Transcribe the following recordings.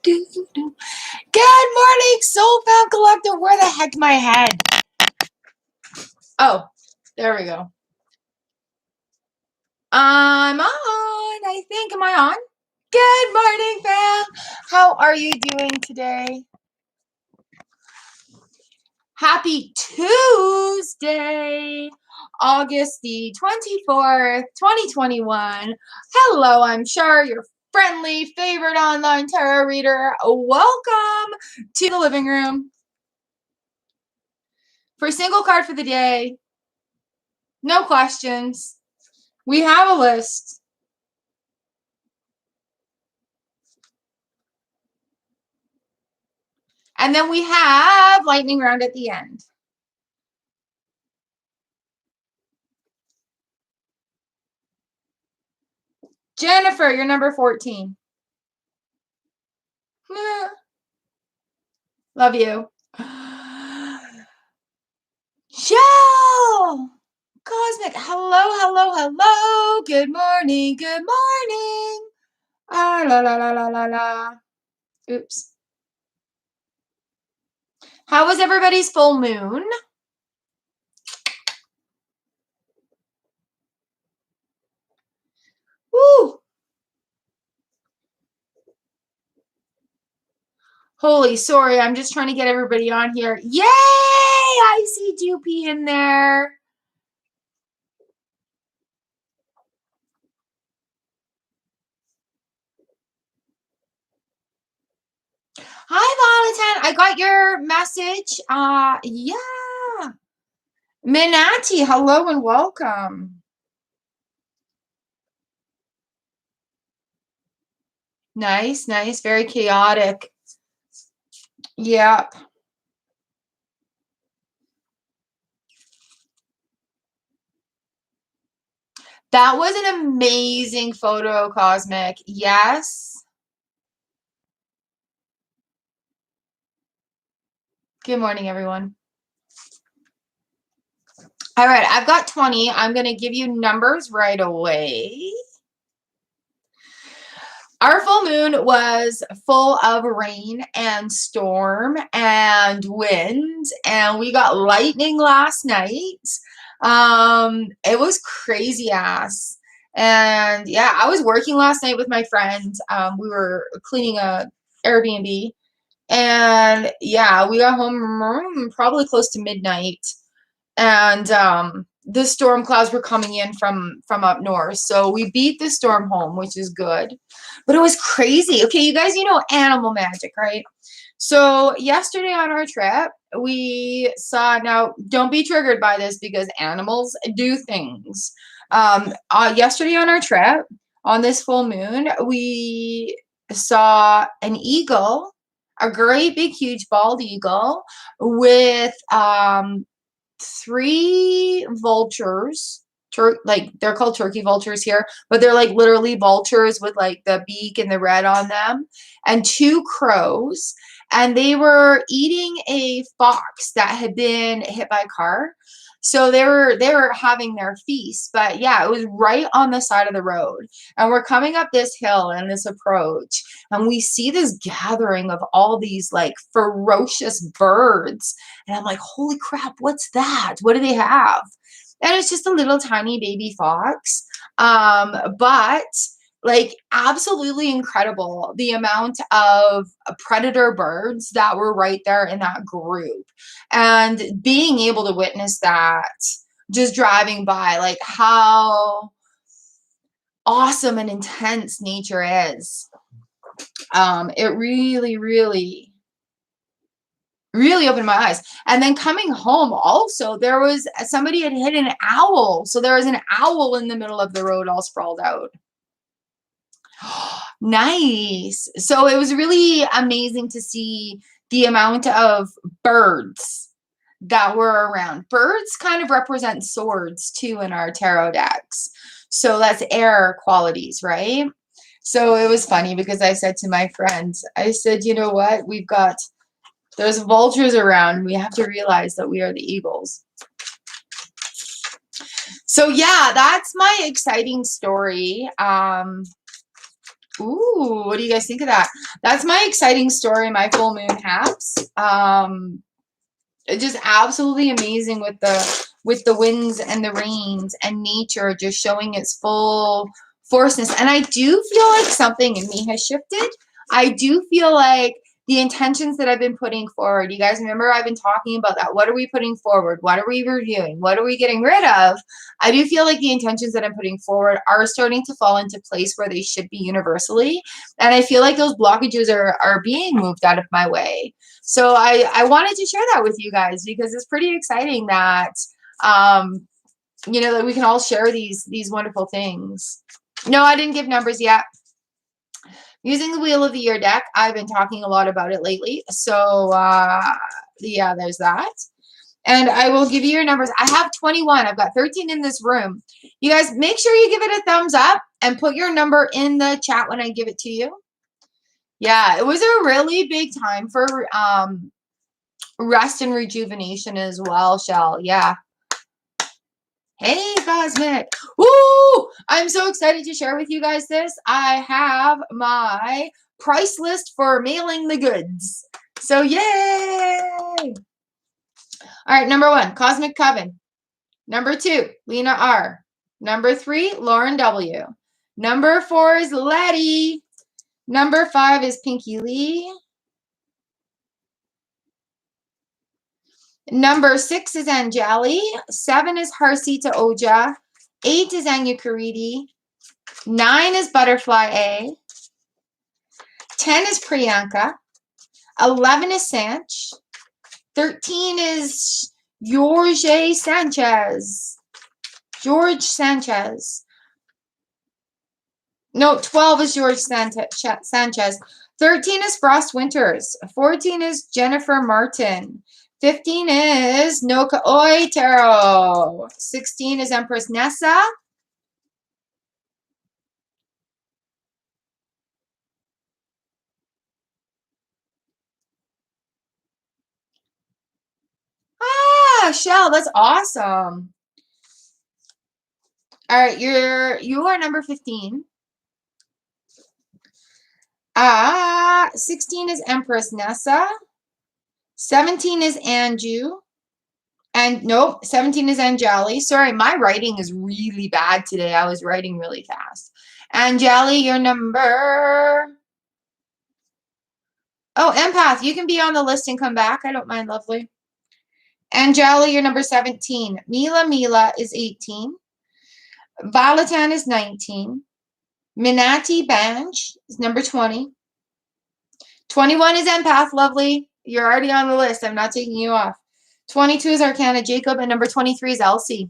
Good morning, Soul Found Collective. Where the heck my head? Oh, there we go. I'm on, I think. Am I on? Good morning, fam. How are you doing today? Happy Tuesday, August the 24th, 2021. Hello, I'm Char, your friendly favorite online tarot reader. Welcome to the living room. For a single card for the day, no questions. We have a list. And then we have lightning round at the end. Jennifer, you're number 14. Love you. Joe! Cosmic, hello. Good morning. Ah, la, la, la, la, la, la. Oops. How was everybody's full moon? Woo! Holy, sorry, I'm just trying to get everybody on here. Yay! I see Doopy in there. Hi, Valentine. I got your message. Yeah. Minati, hello and welcome. Nice. Very chaotic. Yep. That was an amazing photo, Cosmic. Yes. Good morning, everyone. All right, I've got 20. I'm going to give you numbers right away. Our full moon was full of rain and storm and wind, and we got lightning last night. It was crazy ass. And yeah, I was working last night with my friend. We were cleaning a Airbnb, and yeah, we got home probably close to midnight. And the storm clouds were coming in from up north, so we beat the storm home, which is good. But it was crazy. Okay, you guys, you know animal magic, right? So yesterday on our trip, we saw, now don't be triggered by this because animals do things. Yesterday on our trip, on this full moon, we saw an eagle, a great big huge bald eagle with 3 vultures, like they're called turkey vultures here, but they're like literally vultures with like the beak and the red on them, and 2 crows, and they were eating a fox that had been hit by a car. So they were having their feast, but yeah, it was right on the side of the road. And we're coming up this hill and this approach, and we see this gathering of all these like ferocious birds. And I'm like, holy crap, what's that? What do they have? And it's just a little tiny baby fox. But like absolutely incredible the amount of predator birds that were right there in that group, and being able to witness that just driving by, like how awesome and intense nature is. It really opened my eyes. And then coming home also, there was somebody had hit an owl. So there was an owl in the middle of the road all sprawled out. Nice. So it was really amazing to see the amount of birds that were around. Birds kind of represent swords too in our tarot decks. So that's air qualities, right? So it was funny because I said to my friends, I said, you know what? There's vultures around. We have to realize that we are the eagles. So yeah, that's my exciting story. Ooh, what do you guys think of that? That's my exciting story, my full moon haps. Just absolutely amazing with the winds and the rains and nature just showing its full forceness. And I do feel like something in me has shifted. I do feel like the intentions that I've been putting forward, you guys remember I've been talking about that. What are we putting forward? What are we reviewing? What are we getting rid of? I do feel like the intentions that I'm putting forward are starting to fall into place where they should be universally. And I feel like those blockages are being moved out of my way. So I wanted to share that with you guys because it's pretty exciting that that we can all share these wonderful things. No, I didn't give numbers yet. Using the Wheel of the Year deck, I've been talking a lot about it lately. So yeah, there's that. And I will give you your numbers. I have 21. I've got 13 in this room. You guys, make sure you give it a thumbs up and put your number in the chat when I give it to you. Yeah, it was a really big time for rest and rejuvenation as well, Shell. Yeah. Hey, Cosmic. Woo! I'm so excited to share with you guys this. I have my price list for mailing the goods. So, yay! All right, number 1, Cosmic Coven. Number 2, Lena R. Number 3, Lauren W. Number 4 is Letty. Number 5 is Pinky Lee. Number 6 is Anjali. 7 is Harsita Oja. 8 is Anyukariti. 9 is Butterfly A. 10 is Priyanka. 11 is Sanch. 13 is George Sanchez. George Sanchez. No, 12 is George Sanchez. 13 is Frost Winters. 14 is Jennifer Martin. 15 is Noka Oi Tarot. 16 is Empress Nessa. Ah, Shell, that's awesome. All right, you are number 15. 16 is Empress Nessa. 17 is Anju. And nope, 17 is Anjali. Sorry, my writing is really bad today. I was writing really fast. Anjali, your number. Oh, Empath, you can be on the list and come back. I don't mind, lovely. Anjali, you're number 17. Mila is 18. Valatan is 19. Minati Banj is number 20. 21 is Empath, lovely. You're already on the list. I'm not taking you off. 22 is Arcana Jacob, and number 23 is Elsie.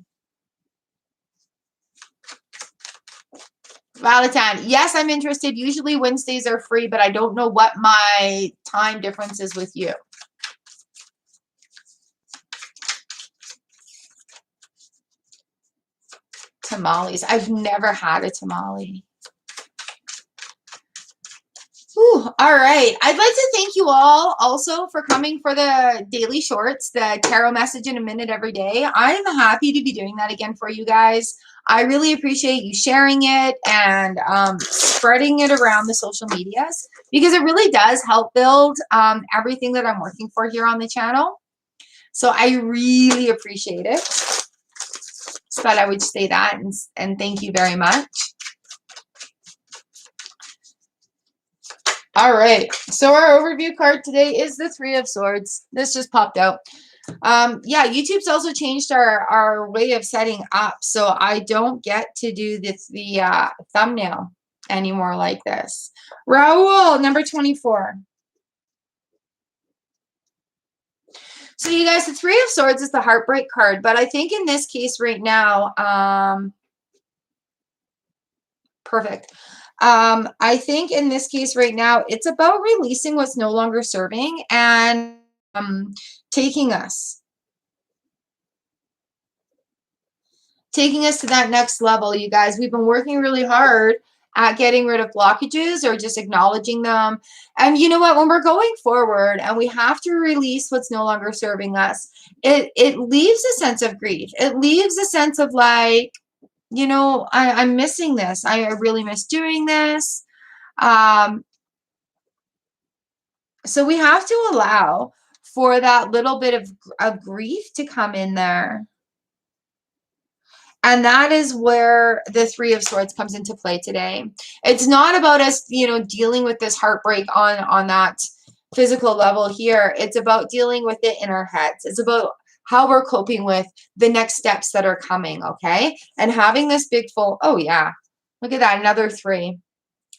Valatan, yes, I'm interested. Usually Wednesdays are free, but I don't know what my time difference is with you. Tamales. I've never had a tamale. Whew, all right. I'd like to thank you all also for coming for the daily shorts, the tarot message in a minute every day. I'm happy to be doing that again for you guys. I really appreciate you sharing it and spreading it around the social medias because it really does help build everything that I'm working for here on the channel. So I really appreciate it. Just thought I would say that and thank you very much. All right, so our overview card today is the 3 of Swords. This just popped out. Yeah, YouTube's also changed our way of setting up, so I don't get to do the thumbnail anymore like this. Raul, number 24. So you guys, the 3 of Swords is the heartbreak card, but I think in this case right now, perfect. I think in this case right now, it's about releasing what's no longer serving and taking us to that next level, you guys. We've been working really hard at getting rid of blockages or just acknowledging them. And you know what? When we're going forward and we have to release what's no longer serving us, it leaves a sense of grief. It leaves a sense of like, you know, I'm missing this. I really miss doing this. So we have to allow for that little bit of grief to come in there. And that is where the Three of Swords comes into play today. It's not about us, dealing with this heartbreak on that physical level here. It's about dealing with it in our heads. It's about how we're coping with the next steps that are coming, okay? And having this big full, oh yeah, look at that, another 3.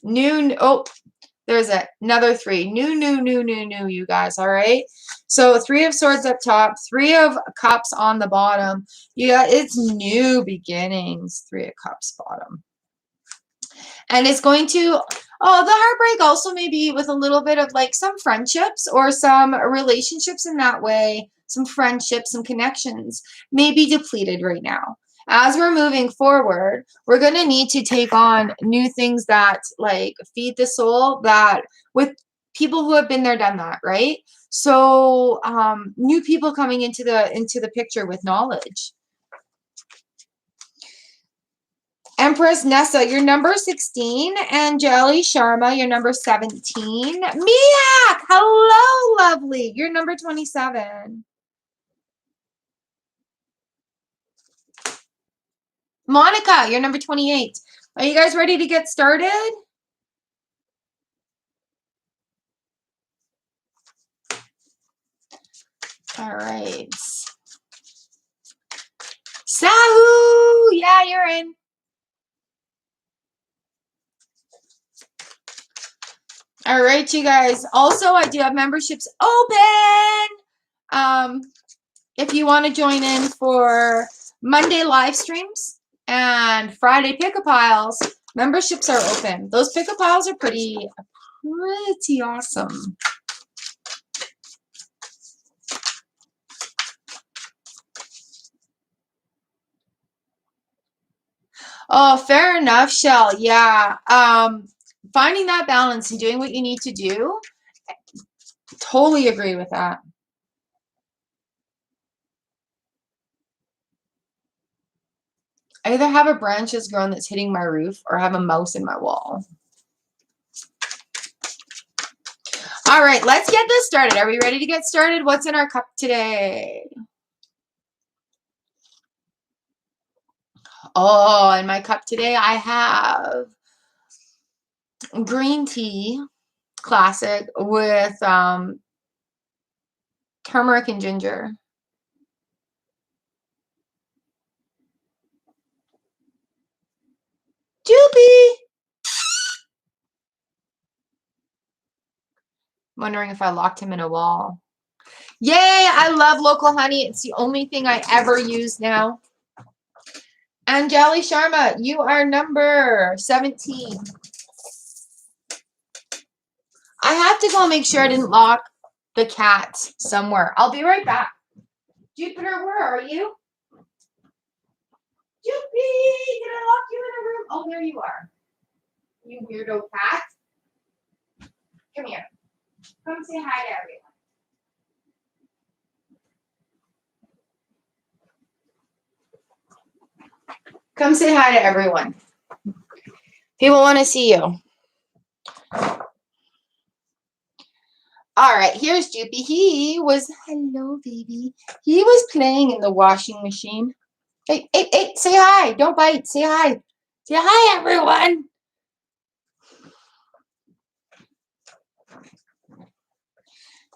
There's another 3. New, you guys, all right? So 3 of Swords up top, 3 of Cups on the bottom. It's new beginnings, 3 of Cups bottom. And it's going to, the heartbreak also maybe with a little bit of like some friendships or some relationships in that way, some friendships, some connections may be depleted right now. As we're moving forward, we're going to need to take on new things that like feed the soul, that with people who have been there, done that, right? So new people coming into the picture with knowledge. Empress Nessa, you're number 16. Anjali Sharma, you're number 17. Miak, hello, lovely. You're number 27. Monica, you're number 28. Are you guys ready to get started? All right. Sahu, yeah, you're in. All right, you guys. Also, I do have memberships open. If you want to join in for Monday live streams and Friday pick-a piles, memberships are open. Those pick-a piles are pretty awesome. Oh, fair enough, Shell. Yeah. Finding that balance and doing what you need to do. Totally agree with that. I either have a branch that's grown that's hitting my roof or have a mouse in my wall. All right, let's get this started. Are we ready to get started? What's in our cup today? Oh, in my cup today, I have green tea, classic, with turmeric and ginger. Joopy! Wondering if I locked him in a wall. Yay! I love local honey. It's the only thing I ever use now. Anjali Sharma, you are number 17. I have to go make sure I didn't lock the cat somewhere. I'll be right back. Jupiter, where are you? Joopy, did I lock you in a room? Oh, there you are. You weirdo cat. Come here. Come say hi to everyone. Come say hi to everyone. People want to see you. All right, here's Joopy. Hello, baby. He was playing in the washing machine. Hey, say hi. Don't bite. Say hi. Say hi, everyone.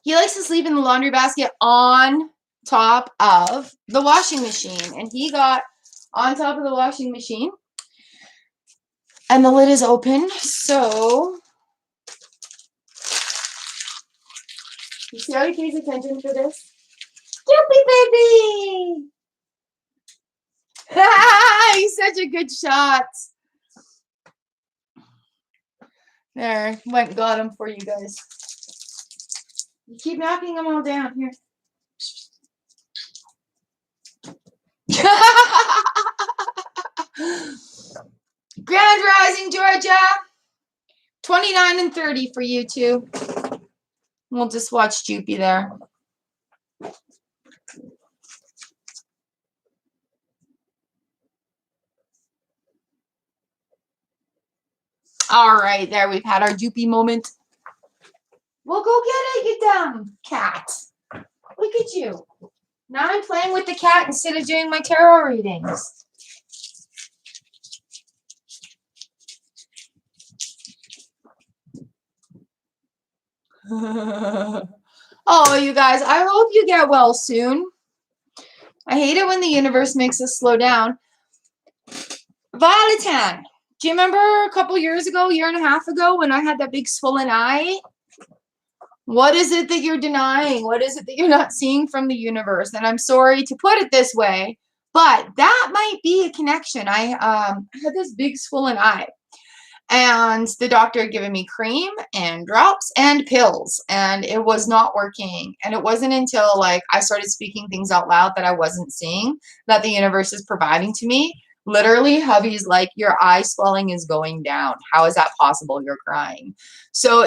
He likes to sleep in the laundry basket on top of the washing machine. And he got on top of the washing machine. And the lid is open. So you see how he pays attention for this? Joopy, baby. He's such a good shot. There, went and got him for you guys. You keep knocking them all down here. Grand Rising, Georgia. 29 and 30 for you two. We'll just watch Joopy there. All right, there we've had our doopy moment. Well, go get it, you dumb cat. Look at you. Now I'm playing with the cat instead of doing my tarot readings. Oh, you guys, I hope you get well soon. I hate it when the universe makes us slow down. Violetan, do you remember a couple years ago, year and a half ago, when I had that big swollen eye? What is it that you're denying? What is it that you're not seeing from the universe? And I'm sorry to put it this way, but that might be a connection. I had this big swollen eye, and the doctor had given me cream and drops and pills, and it was not working. And it wasn't until like I started speaking things out loud that I wasn't seeing that the universe is providing to me. Literally, hubby's like, your eye swelling is going down. How is that possible? You're crying. So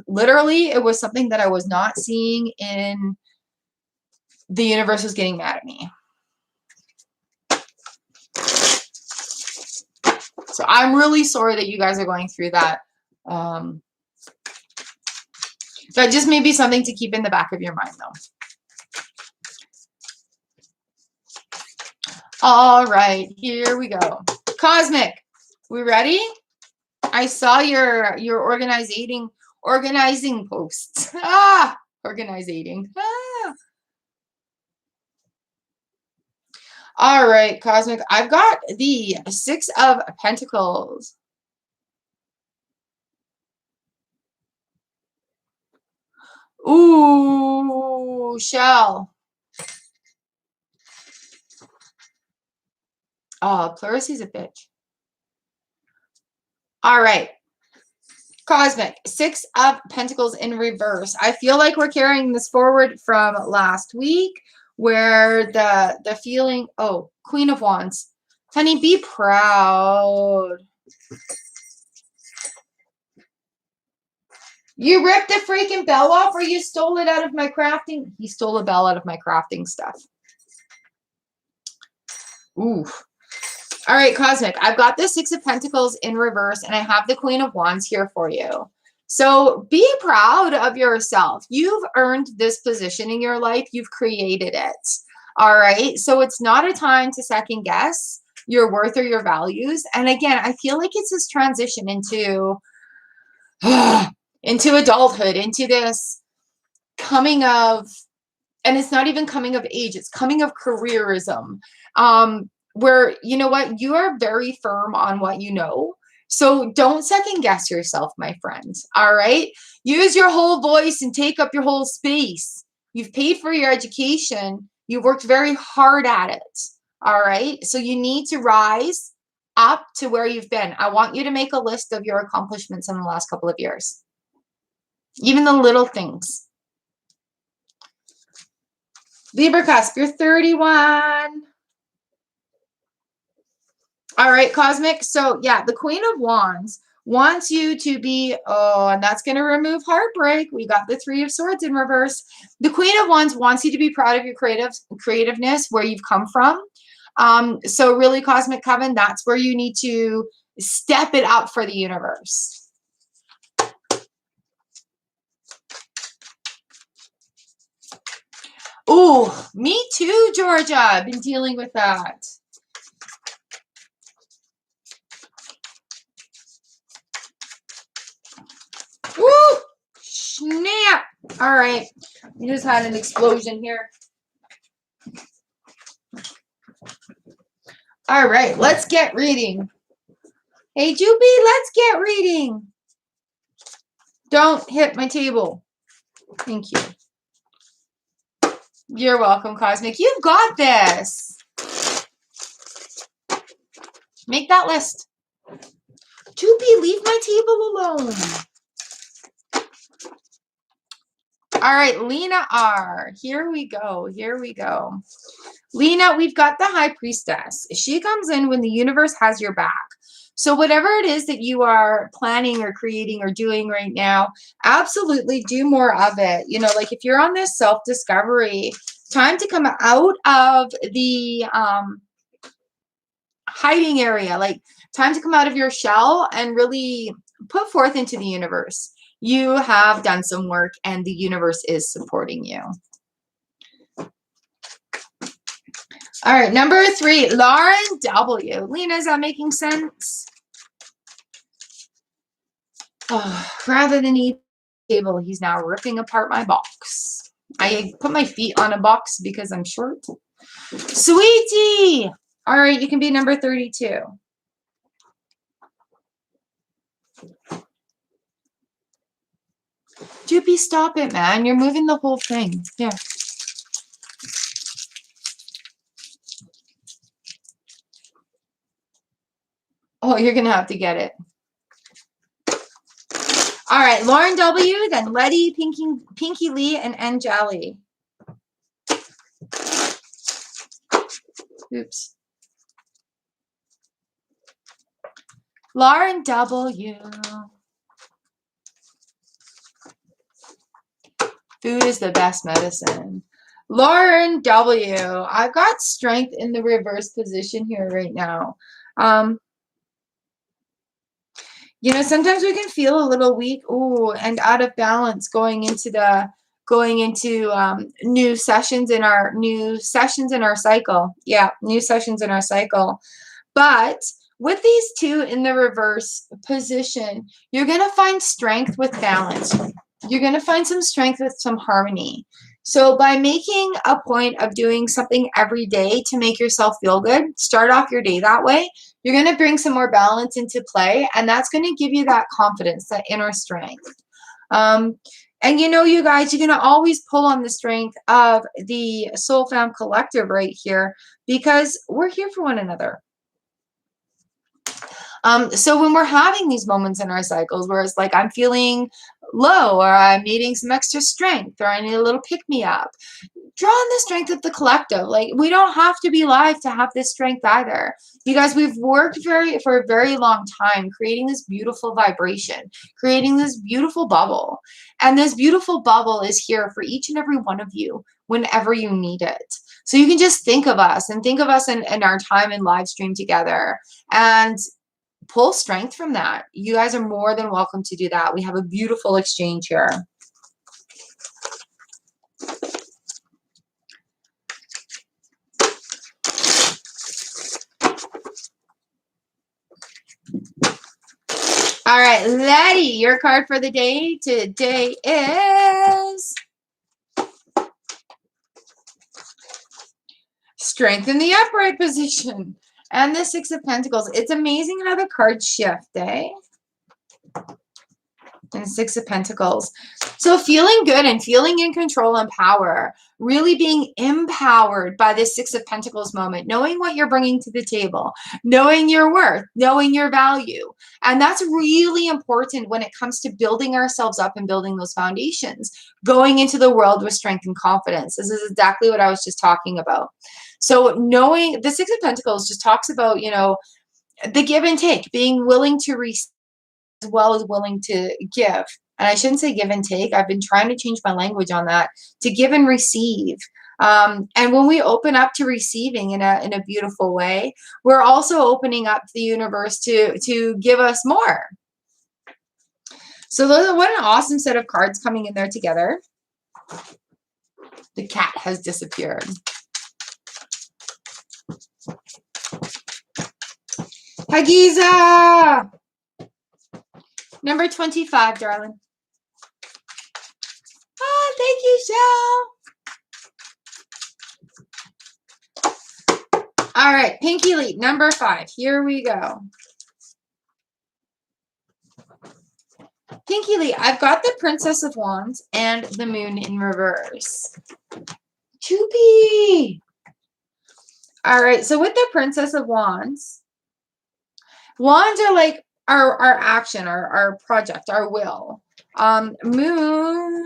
literally, it was something that I was not seeing, in the universe was getting mad at me. So I'm really sorry that you guys are going through that. That just may be something to keep in the back of your mind, though. All right, here we go. Cosmic, we ready? I saw your organizing posts. Organizing. All right, Cosmic. I've got the 6 of Pentacles. Ooh, Shell. Oh, Pleurisy is a bitch. All right. Cosmic, 6 of Pentacles in reverse. I feel like we're carrying this forward from last week, where the feeling, oh, Queen of Wands. Honey, be proud. You ripped the freaking bell off, or you stole it out of my crafting? He stole a bell out of my crafting stuff. Ooh. All right, Cosmic, I've got the 6 of Pentacles in reverse, and I have the Queen of Wands here for you. So be proud of yourself. You've earned this position in your life. You've created it. All right. So it's not a time to second guess your worth or your values. And again, I feel like it's this transition into adulthood, into this coming of, and it's not even coming of age, it's coming of careerism. Where, you know what, you are very firm on what you know. So don't second guess yourself, my friend. All right. Use your whole voice and take up your whole space. You've paid for your education. You've worked very hard at it. All right. So you need to rise up to where you've been. I want you to make a list of your accomplishments in the last couple of years. Even the little things. Libra cusp, you're 31. All right, Cosmic. So yeah, the Queen of Wands wants you to be, oh, and that's going to remove heartbreak. We got the 3 of Swords in reverse. The Queen of Wands wants you to be proud of your creativeness, where you've come from. So really, Cosmic Coven, that's where you need to step it up for the universe. Ooh, me too, Georgia. I've been dealing with that. Woo! Snap! All right. We just had an explosion here. All right. Let's get reading. Hey, Joopy, let's get reading. Don't hit my table. Thank you. You're welcome, Cosmic. You've got this. Make that list. Joopy, leave my table alone. All right, Lena R. Here we go. Here we go. Lena, we've got the High Priestess. She comes in when the universe has your back. So whatever it is that you are planning or creating or doing right now, absolutely do more of it. You know, like if you're on this self-discovery, time to come out of the hiding area, like time to come out of your shell and really put forth into the universe. You have done some work and the universe is supporting you. All right, number 3, Lauren W. Lena, is that making sense? Oh, rather than eat table, he's now ripping apart my box. I put my feet on a box because I'm short. Sweetie! All right, you can be number 32. Doopy, stop it, man. You're moving the whole thing. Here. Oh, you're going to have to get it. All right, Lauren W., then Letty, Pinky Lee, and Angeli. Oops. Lauren W. Food is the best medicine. Lauren W. I've got strength in the reverse position here right now. You know, sometimes we can feel a little weak, and out of balance going into new sessions in our cycle. Yeah, new sessions in our cycle. But with these two in the reverse position, you're going to find strength with balance. You're going to find some strength with some harmony. So by making a point of doing something every day to make yourself feel good, start off your day that way, you're going to bring some more balance into play, and that's going to give you that confidence, that inner strength. And you know, you guys, you're going to always pull on the strength of the Soul Fam Collective right here because we're here for one another. So when we're having these moments in our cycles where it's like I'm feeling low or I'm needing some extra strength or I need a little pick-me-up, draw on the strength of the collective. Like, we don't have to be live to have this strength either. You guys, we've worked for a very long time creating this beautiful vibration, creating this beautiful bubble. And this beautiful bubble is here for each and every one of you whenever you need it. So you can just think of us and think of us in our time in live stream together and pull strength from that. You guys are more than welcome to do that. We have a beautiful exchange here. All right, Letty, your card for the day today is Strength in the upright position and the 6 of Pentacles. It's amazing how the cards shift, eh? And 6 of Pentacles. So feeling good and feeling in control and power, really being empowered by this 6 of Pentacles moment, knowing what you're bringing to the table, knowing your worth, knowing your value. And that's really important when it comes to building ourselves up and building those foundations, going into the world with strength and confidence. This is exactly what I was just talking about. So knowing the 6 of Pentacles just talks about, you know, the give and take, being willing to receive as well as willing to give. And I shouldn't say give and take. I've been trying to change my language on that to give and receive. And when we open up to receiving in a beautiful way, we're also opening up the universe to give us more. So what an awesome set of cards coming in there together. The cat has disappeared. Hagiza! Number 25, darling. Oh, thank you, Shell. All right, Pinky Lee, number 5. Here we go. Pinky Lee, I've got the Princess of Wands and the Moon in reverse. Choopy! All right, so with the Princess of Wands, wands are like our action, our project, our will. Moon.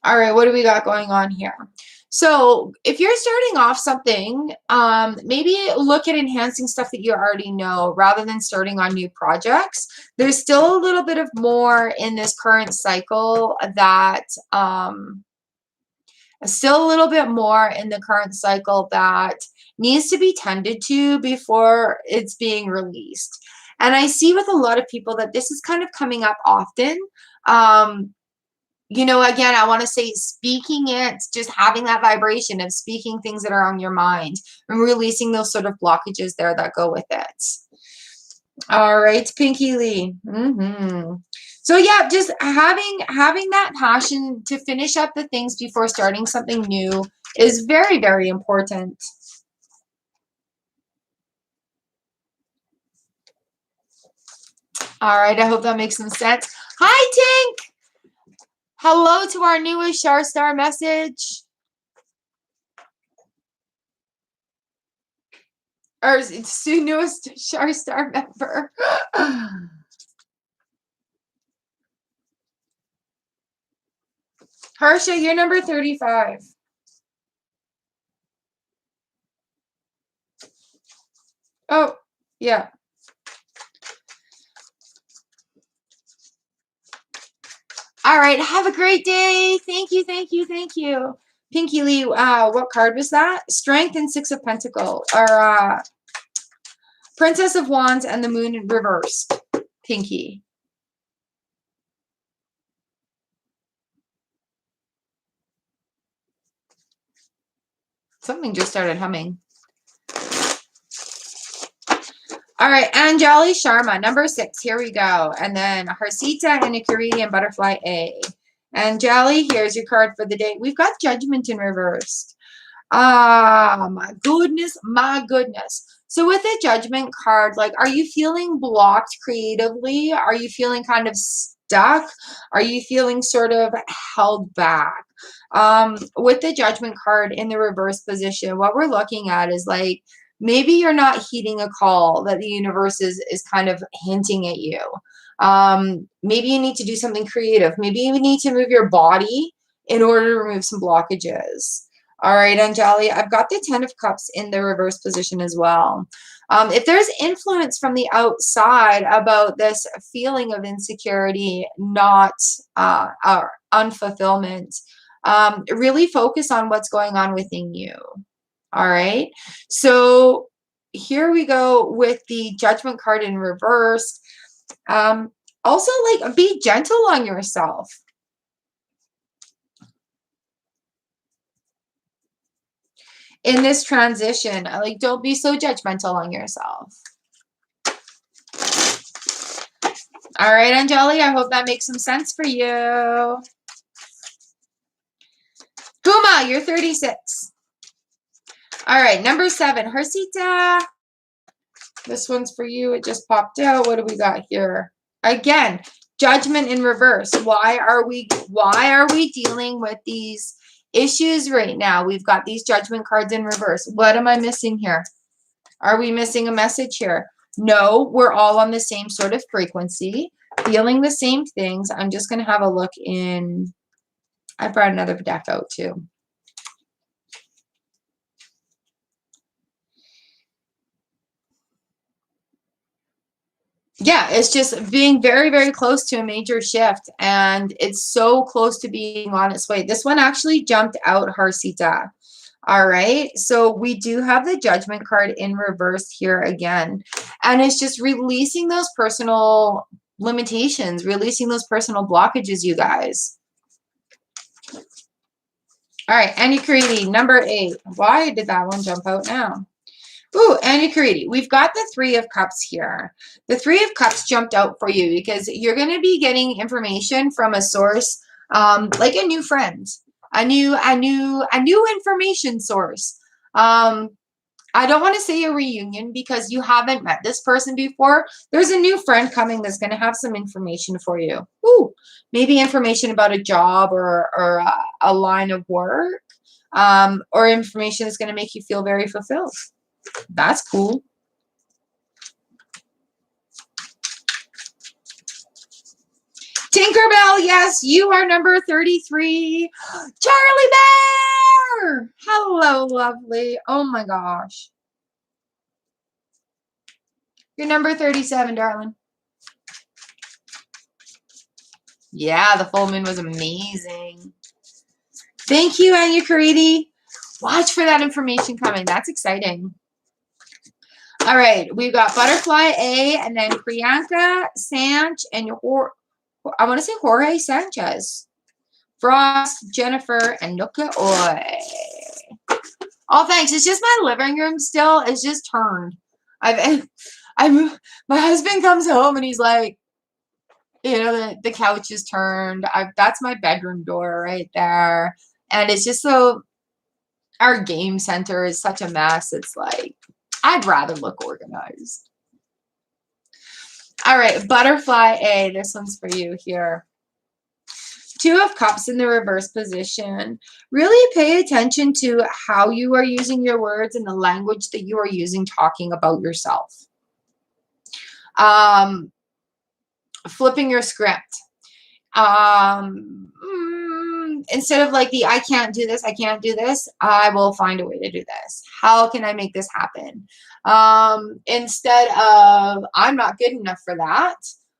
All right, what do we got going on here? So if you're starting off something, maybe look at enhancing stuff that you already know rather than starting on new projects. There's still a little bit of more in this current cycle that still a little bit more in the current cycle that needs to be tended to before it's being released. And I see with a lot of people that this is kind of coming up often. You know, again, I want to say speaking it, just having that vibration of speaking things that are on your mind and releasing those sort of blockages there that go with it. All right, Pinky Lee. So yeah, just having that passion to finish up the things before starting something new is very, very important. All right, I hope that makes some sense. Hi, Tink. Hello to our newest Char Star message. Or it's the newest Char Star member. Harsha, you're number 35. Oh, yeah. All right. Have a great day. Thank you. Thank you. Thank you. Pinky Lee, what card was that? Strength and Six of Pentacles. Or Princess of Wands and the Moon in reverse. Pinky. Something just started humming. All right, Anjali Sharma, number 6. Here we go. And then Harsita and Nikiri and Butterfly A. Anjali, here's your card for the day. We've got Judgment in reversed. Ah, my goodness, my goodness. So with the Judgment card, like, are you feeling blocked creatively? Are you feeling kind of stuck? Are you feeling sort of held back? With the Judgment card in the reverse position, what we're looking at is like, maybe you're not heeding a call that the universe is kind of hinting at you. Maybe you need to do something creative. Maybe you need to move your body in order to remove some blockages. All right, Anjali, I've got the 10 of Cups in the reverse position as well. If there's influence from the outside about this feeling of insecurity, not unfulfillment, really focus on what's going on within you. All right. So here we go with the Judgment card in reverse. Also, like, be gentle on yourself. In this transition, like, don't be so judgmental on yourself. All right, Anjali, I hope that makes some sense for you. Huma, you're 36. All right, number 7, Harsita. This one's for you. It just popped out. What do we got here? Again, Judgment in reverse. Why are we dealing with these issues right now? We've got these Judgment cards in reverse. What am I missing here? Are we missing a message here? No, we're all on the same sort of frequency, feeling the same things. I'm just going to have a look in. I brought another deck out too. Yeah, it's just being very, very close to a major shift, and it's so close to being on its way. This one actually jumped out, Harsita. All right, so we do have the Judgment card in reverse here again, and it's just releasing those personal limitations, releasing those personal blockages, you guys. All right, Annie Caridi, number 8. Why did that one jump out now? Ooh, Annie Caridi, we've got the 3 of Cups here. The 3 of Cups jumped out for you because you're going to be getting information from a source, like a new friend, a new information source. I don't want to say a reunion because you haven't met this person before. There's a new friend coming that's going to have some information for you. Ooh, maybe information about a job or a line of work, or information that's going to make you feel very fulfilled. That's cool. Tinkerbell, yes, you are number 33. Charlie Bear! Hello, lovely. Oh my gosh. You're number 37, darling. Yeah, the full moon was amazing. Thank you, Anya Caridi. Watch for that information coming. That's exciting. All right, we've got Butterfly A, and then Priyanka, Sanch, and I want to say Jorge Sanchez. Frost, Jennifer, and Nuka Oi. Oh, thanks. It's just my living room still. It's just turned. My husband comes home and he's like, you know, the couch is turned. That's my bedroom door right there. And it's just so, our game center is such a mess. It's like, I'd rather look organized. All right, Butterfly A. This one's for you here. Two of Cups in the reverse position. Really pay attention to how you are using your words and the language that you are using talking about yourself. Flipping your script. Instead of like the I can't do this, I will find a way to do this. How can I make this happen? Instead of I'm not good enough for that,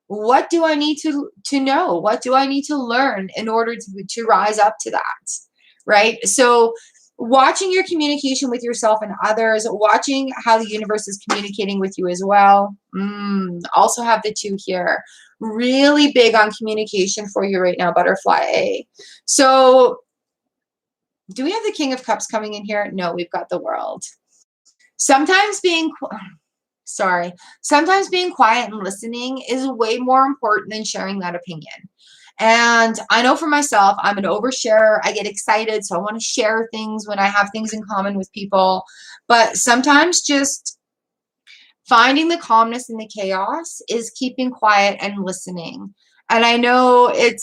what do I need to know? What do I need to learn in order to rise up to that? Right? So watching your communication with yourself and others, watching how the universe is communicating with you as well. Also have the 2 here. Really big on communication for you right now, Butterfly A. So do we have the King of Cups coming in here? No, we've got the World. Sometimes being quiet and listening is way more important than sharing that opinion. And I know for myself, I'm an oversharer. I get excited, so I want to share things when I have things in common with people. But sometimes just finding the calmness in the chaos is keeping quiet and listening. And I know it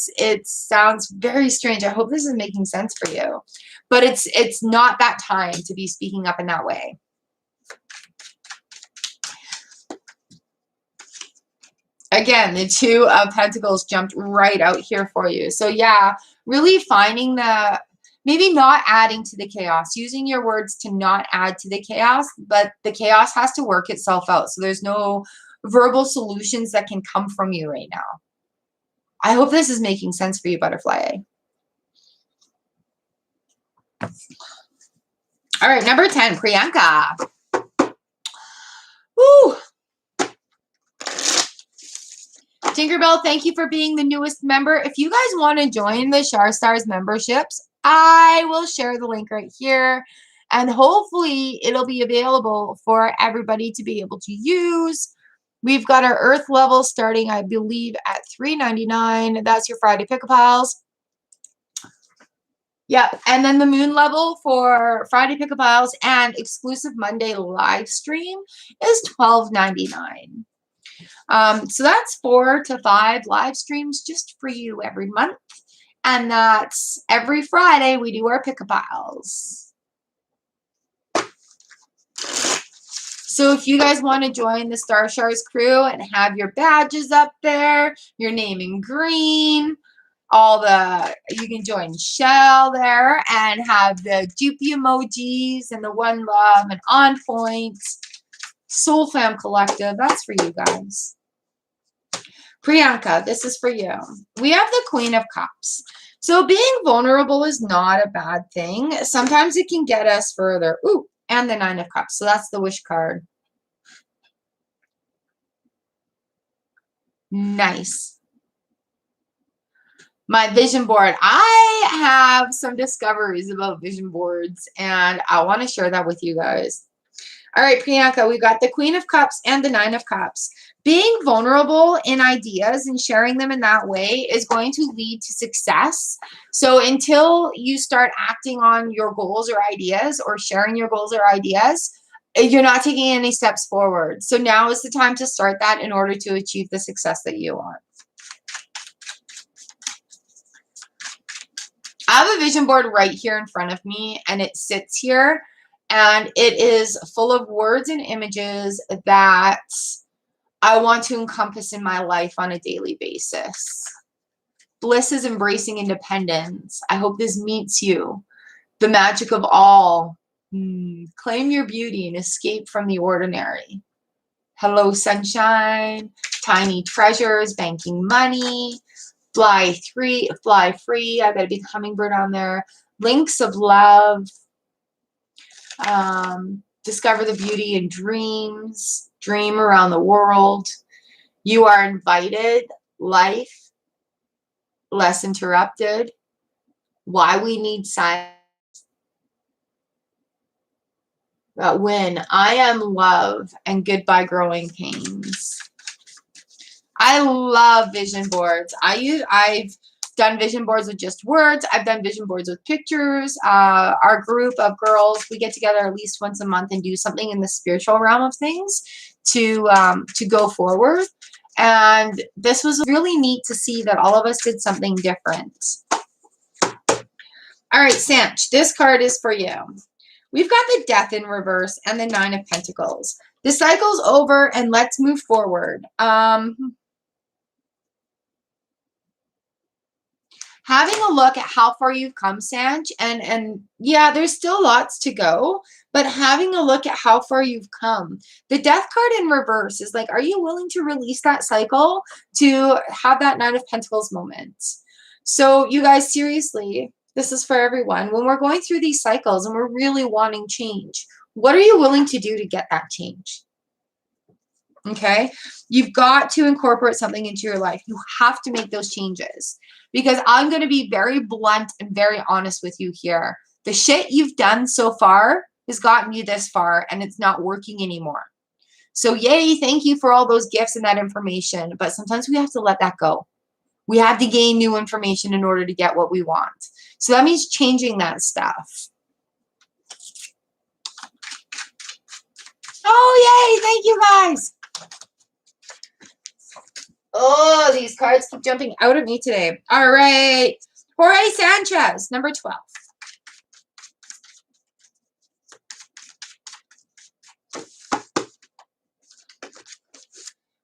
sounds very strange. I hope this is making sense for you. But it's not that time to be speaking up in that way. Again, the 2 of Pentacles jumped right out here for you. So yeah, really finding maybe not adding to the chaos, using your words to not add to the chaos, but the chaos has to work itself out. So there's no verbal solutions that can come from you right now. I hope this is making sense for you, Butterfly A. All right, number 10, Priyanka. Woo! Tinkerbell, thank you for being the newest member. If you guys want to join the Char Stars memberships, I will share the link right here. And hopefully it'll be available for everybody to be able to use. We've got our Earth level starting, I believe, at $3.99. That's your Friday Pick-a-Piles. Yep. And then the Moon level for Friday Pick-a-Piles and exclusive Monday live stream is $12.99. So that's 4 to 5 live streams just for you every month. And that's every Friday we do our Pick-a-Piles. So if you guys want to join the Star Stars crew and have your badges up there, your name in green, you can join Shell there and have the Doopy emojis and the One Love and On Point, Soul Fam Collective. That's for you guys. Priyanka, this is for you. We have the Queen of Cups. So being vulnerable is not a bad thing. Sometimes it can get us further. Ooh, and the 9 of Cups. So that's the wish card. Nice. My vision board. I have some discoveries about vision boards, and I want to share that with you guys. All right, Priyanka, we got the Queen of Cups and the 9 of Cups. Being vulnerable in ideas and sharing them in that way is going to lead to success. So until you start acting on your goals or ideas or sharing your goals or ideas, you're not taking any steps forward. So now is the time to start that in order to achieve the success that you want. I have a vision board right here in front of me, and it sits here, and it is full of words and images that I want to encompass in my life on a daily basis. Bliss is embracing independence. I hope this meets you. The magic of all. Claim your beauty and escape from the ordinary. Hello, sunshine. Tiny treasures, banking money. Fly free. I got a big hummingbird on there. Links of love. discover the beauty in dreams, dream around the world. You are invited. Life, less interrupted. Why we need silence. When I am love and goodbye growing pains. I love vision boards. I've done vision boards with just words. I've done vision boards with pictures. Our group of girls, we get together at least once a month and do something in the spiritual realm of things to go forward. And this was really neat to see that all of us did something different. All right, Sanch, this card is for you. We've got the Death in reverse and the Nine of Pentacles. The cycle's over and let's move forward. Having a look at how far you've come, Sanch, and yeah, there's still lots to go, but having a look at how far you've come. The Death card in reverse is like, are you willing to release that cycle to have that Nine of Pentacles moment? So you guys, seriously, this is for everyone. When we're going through these cycles and we're really wanting change, what are you willing to do to get that change? Okay, you've got to incorporate something into your life. You have to make those changes, because I'm going to be very blunt and very honest with you here. The shit you've done so far has gotten you this far and it's not working anymore. So yay, thank you for all those gifts and that information. But sometimes we have to let that go. We have to gain new information in order to get what we want. So that means changing that stuff. Oh, yay, thank you guys. Oh, these cards keep jumping out at me today. All right. Jorge Sanchez, number 12.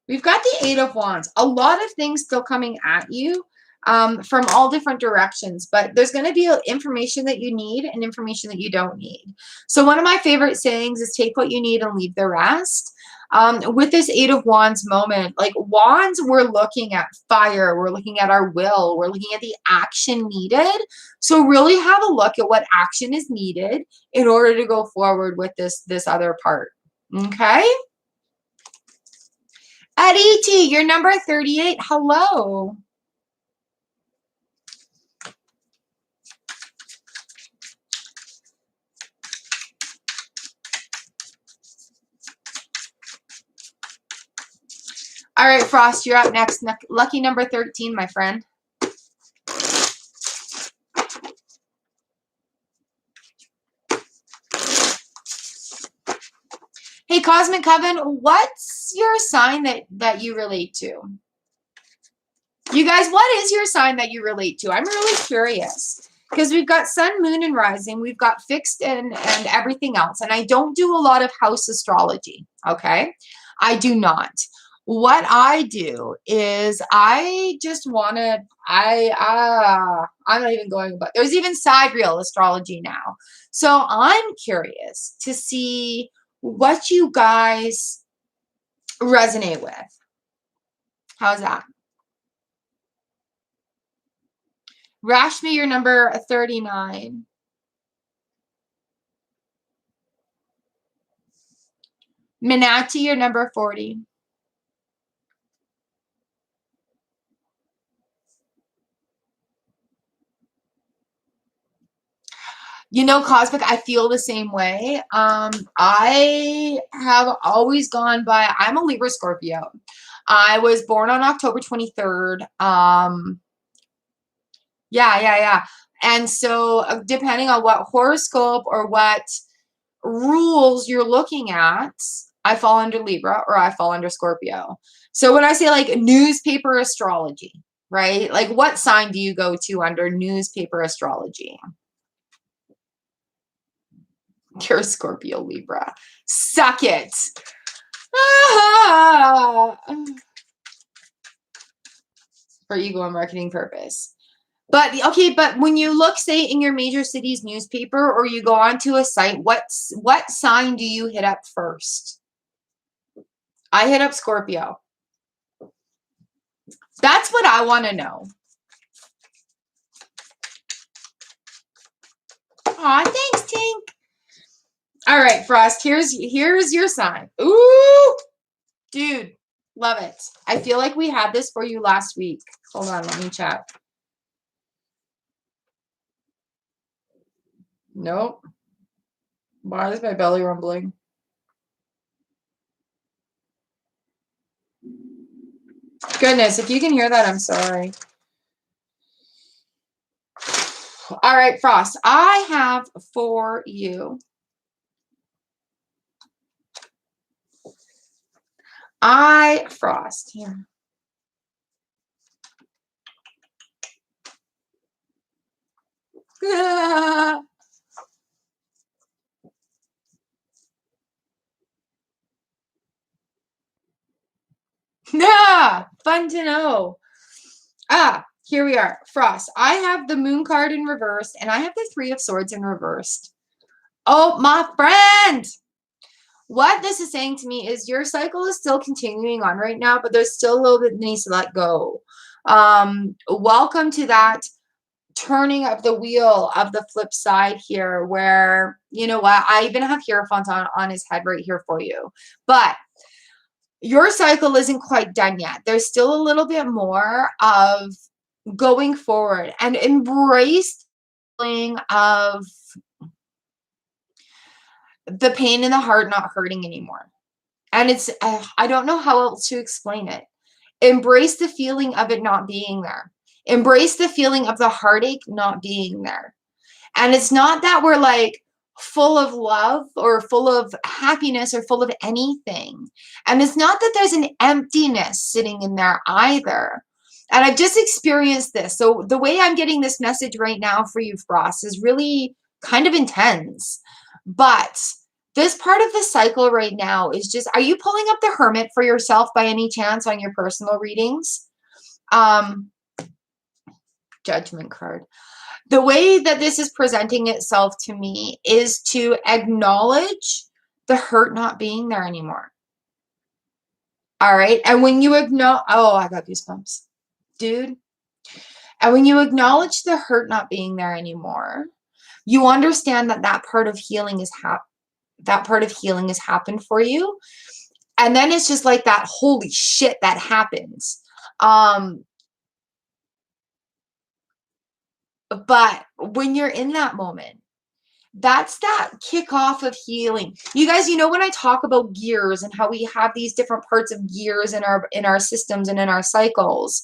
We've got the Eight of Wands. A lot of things still coming at you from all different directions, but there's going to be information that you need and information that you don't need. So one of my favorite sayings is take what you need and leave the rest. With this Eight of Wands moment, like wands, we're looking at fire, we're looking at our will, we're looking at the action needed. So really have a look at what action is needed in order to go forward with this other part. Okay? Aditi, you're number 38. Hello. All right, Frost, you're up next. Lucky number 13, my friend. Hey, Cosmic Coven, what's your sign that you relate to? You guys, what is your sign that you relate to? I'm really curious, because we've got sun, moon, and rising. We've got fixed and everything else. And I don't do a lot of house astrology, okay? I do not. What I do is I just want to, I'm not even going about, there's even sidereal astrology now. So I'm curious to see what you guys resonate with. How's that? Rashmi, you're number 39. Minati, you're number 40. You know, Cosmic, I feel the same way. I have always gone by, I'm a Libra Scorpio. I was born on October 23rd. Yeah. And so depending on what horoscope or what rules you're looking at, I fall under Libra or I fall under Scorpio. So when I say like newspaper astrology, right? Like what sign do you go to under newspaper astrology? You're a Scorpio Libra. Suck it. Ah! For ego and marketing purpose. But okay, but when you look, say, in your major city's newspaper or you go onto a site, what sign do you hit up first? I hit up Scorpio. That's what I want to know. Aw, thanks, Tink. All right, Frost, here's your sign. Ooh, dude, love it. I feel like we had this for you last week. Hold on, let me check. Nope. Why is my belly rumbling? Goodness, if you can hear that, I'm sorry. All right, Frost, I have for you. Frost, here. Yeah, fun to know. Here we are. Frost, I have the Moon card in reversed, and I have the Three of Swords in reversed. Oh, my friend! What this is saying to me is your cycle is still continuing on right now, but there's still a little bit that needs to let go. Welcome to that turning of the wheel of the flip side here, where, you know what, I even have Hierophant on his head right here for you. But your cycle isn't quite done yet. There's still a little bit more of going forward and embrace the feeling of the pain in the heart not hurting anymore. And it's, I don't know how else to explain it. Embrace the feeling of it not being there. Embrace the feeling of the heartache not being there. And it's not that we're like full of love or full of happiness or full of anything. And it's not that there's an emptiness sitting in there either. And I've just experienced this. So the way I'm getting this message right now for you, Frost, is really kind of intense. But this part of the cycle right now is just, are you pulling up the Hermit for yourself by any chance on your personal readings? Judgment card. The way that this is presenting itself to me is to acknowledge the hurt not being there anymore. All right. And when you acknowledge, oh, I got goosebumps, dude. And when you acknowledge the hurt not being there anymore, you understand that that part of healing is happened for you. And then it's just like that, holy shit, that happens. But when you're in that moment, that's that kickoff of healing. You guys, you know, when I talk about gears and how we have these different parts of gears in our systems and in our cycles,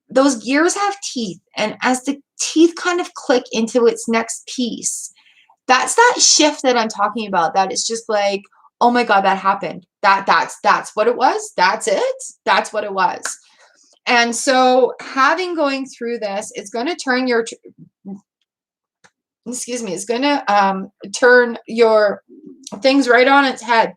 those gears have teeth. And as the teeth kind of click into its next piece, that's that shift that I'm talking about. That is just like, oh my God, that happened. That's what it was. That's it. That's what it was. And so going through this, it's going to turn your, it's going to turn your things right on its head.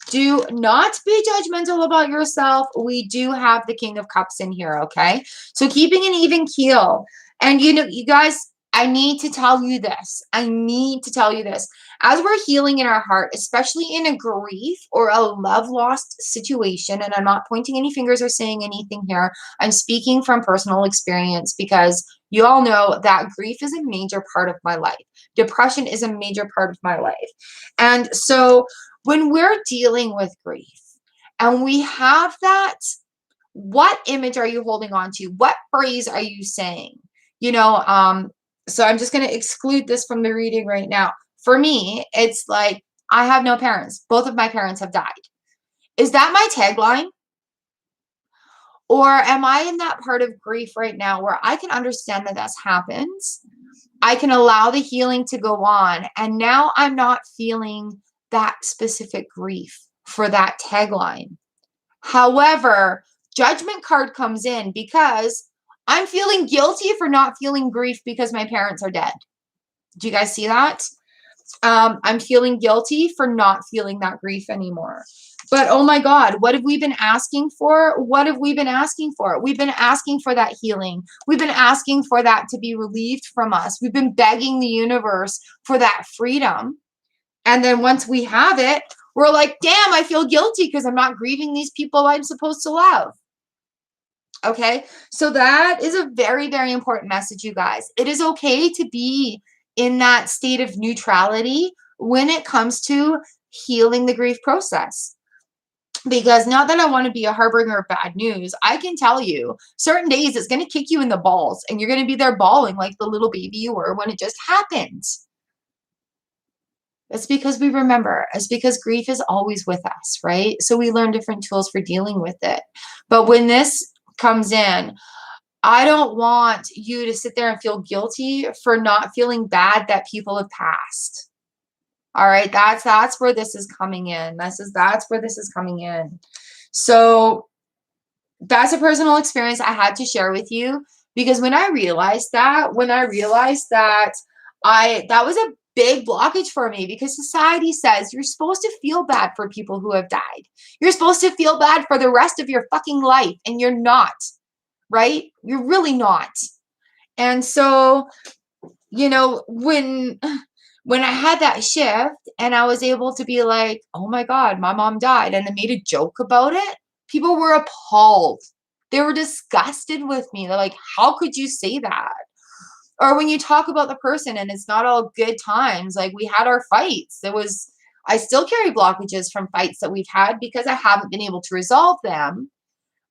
Do not be judgmental about yourself. We do have the King of Cups in here, okay? So keeping an even keel. And you know, you guys, I need to tell you this. I need to tell you this. As we're healing in our heart, especially in a grief or a love lost situation, and I'm not pointing any fingers or saying anything here, I'm speaking from personal experience because you all know that grief is a major part of my life. Depression is a major part of my life. And so when we're dealing with grief and we have that, what image are you holding on to? What phrase are you saying? You know, so I'm just going to exclude this from the reading right now. For me, it's like, I have no parents. Both of my parents have died. Is that my tagline? Or am I in that part of grief right now where I can understand that that's happened? I can allow the healing to go on. And now I'm not feeling that specific grief for that tagline. However, judgment card comes in because I'm feeling guilty for not feeling grief because my parents are dead. Do you guys see that? I'm feeling guilty for not feeling that grief anymore. But oh my God, what have we been asking for? What have we been asking for? We've been asking for that healing. We've been asking for that to be relieved from us. We've been begging the universe for that freedom. And then once we have it, we're like, damn, I feel guilty because I'm not grieving these people I'm supposed to love. Okay, so that is a very, very important message, you guys. It is okay to be in that state of neutrality when it comes to healing the grief process. Because not that I want to be a harbinger of bad news, I can tell you certain days it's going to kick you in the balls and you're going to be there bawling like the little baby you were when it just happened. It's because we remember. It's because grief is always with us, right? So we learn different tools for dealing with it. But when this comes in, I don't want you to sit there and feel guilty for not feeling bad that people have passed. All right, that's where this is coming in. That's where this is coming in. So that's a personal experience I had to share with you, because when I realized that that was a big blockage for me, because society says you're supposed to feel bad for people who have died. You're supposed to feel bad for the rest of your fucking life, and you're not, right? You're really not. And so, you know, when I had that shift and I was able to be like, oh my God, my mom died, and I made a joke about it, people were appalled. They were disgusted with me. They're like, how could you say that? Or when you talk about the person and it's not all good times, like we had our fights. I still carry blockages from fights that we've had because I haven't been able to resolve them.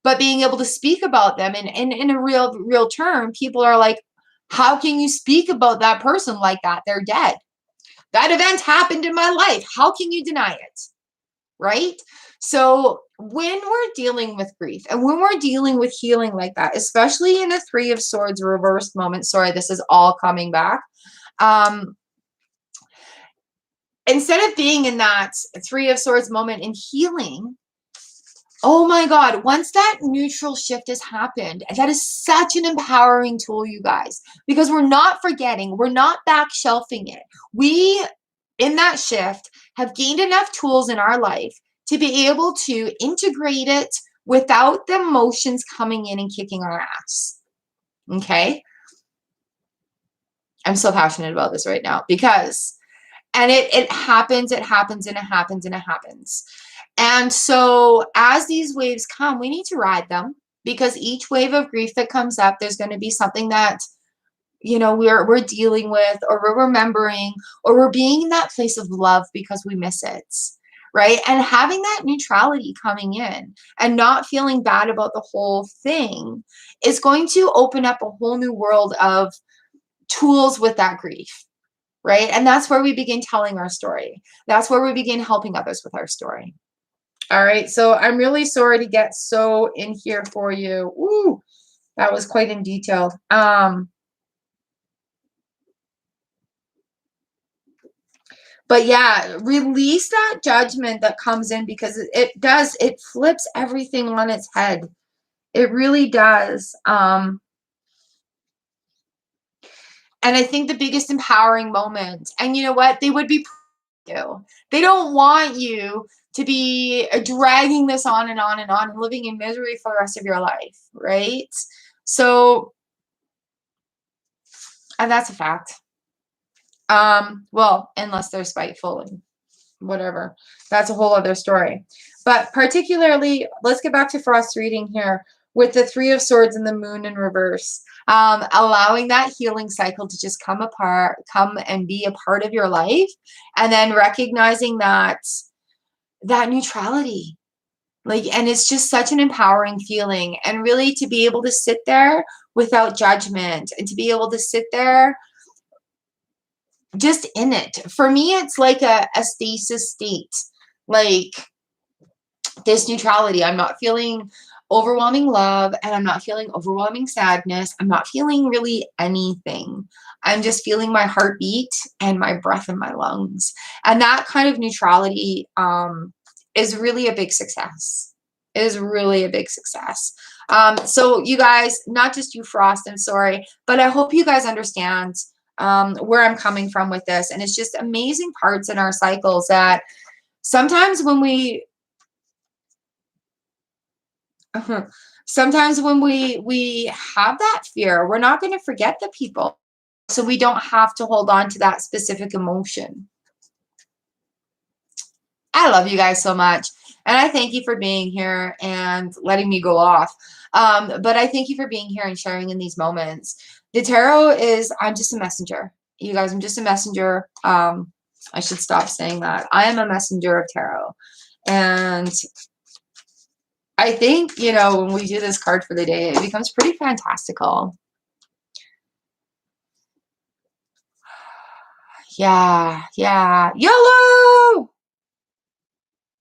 But being able to speak about them in a real term, people are like, how can you speak about that person like that? They're dead. That event happened in my life. How can you deny it? Right? So when we're dealing with grief and when we're dealing with healing like that, especially in a Three of Swords reversed moment, sorry, this is all coming back. Instead of being in that Three of Swords moment in healing, oh my God, once that neutral shift has happened, that is such an empowering tool, you guys, because we're not forgetting, we're not back shelving it. We, in that shift, have gained enough tools in our life to be able to integrate it without the emotions coming in and kicking our ass. Okay? I'm so passionate about this right now because, and it happens, and it happens. And so as these waves come, we need to ride them, because each wave of grief that comes up, there's going to be something that, you know, we're dealing with, or we're remembering, or we're being in that place of love because we miss it, right? And having that neutrality coming in and not feeling bad about the whole thing is going to open up a whole new world of tools with that grief, right? And that's where we begin telling our story. That's where we begin helping others with our story. All right, so I'm really sorry to get so in here for you. Ooh, that was quite in detail. But yeah, release that judgment that comes in, because it flips everything on its head. It really does. And I think the biggest empowering moment, and you know what, they would be you. They don't want you to be dragging this on and on and on and living in misery for the rest of your life, right? So, and that's a fact. Well, unless they're spiteful and whatever. That's a whole other story. But particularly, let's get back to Frost reading here with the Three of Swords and the Moon in reverse. Allowing that healing cycle to just come and be a part of your life, and then recognizing that neutrality. And it's just such an empowering feeling, and really to be able to sit there without judgment, and to be able to sit there just in it. For me, it's like a stasis state, like this neutrality. I'm not feeling overwhelming love, and I'm not feeling overwhelming sadness. I'm not feeling really anything. I'm just feeling my heartbeat and my breath in my lungs. And that kind of neutrality is really a big success. It is really a big success. So you guys, not just you, Frost, I'm sorry, but I hope you guys understand where I'm coming from with this. And it's just amazing parts in our cycles that sometimes when we have that fear, we're not going to forget the people. So we don't have to hold on to that specific emotion. I love you guys so much. And I thank you for being here and letting me go off. But I thank you for being here and sharing in these moments. The tarot is, I'm just a messenger. You guys, I'm just a messenger. I should stop saying that. I am a messenger of tarot. And I think, you know, when we do this card for the day, it becomes pretty fantastical. Yeah, yeah. YOLO!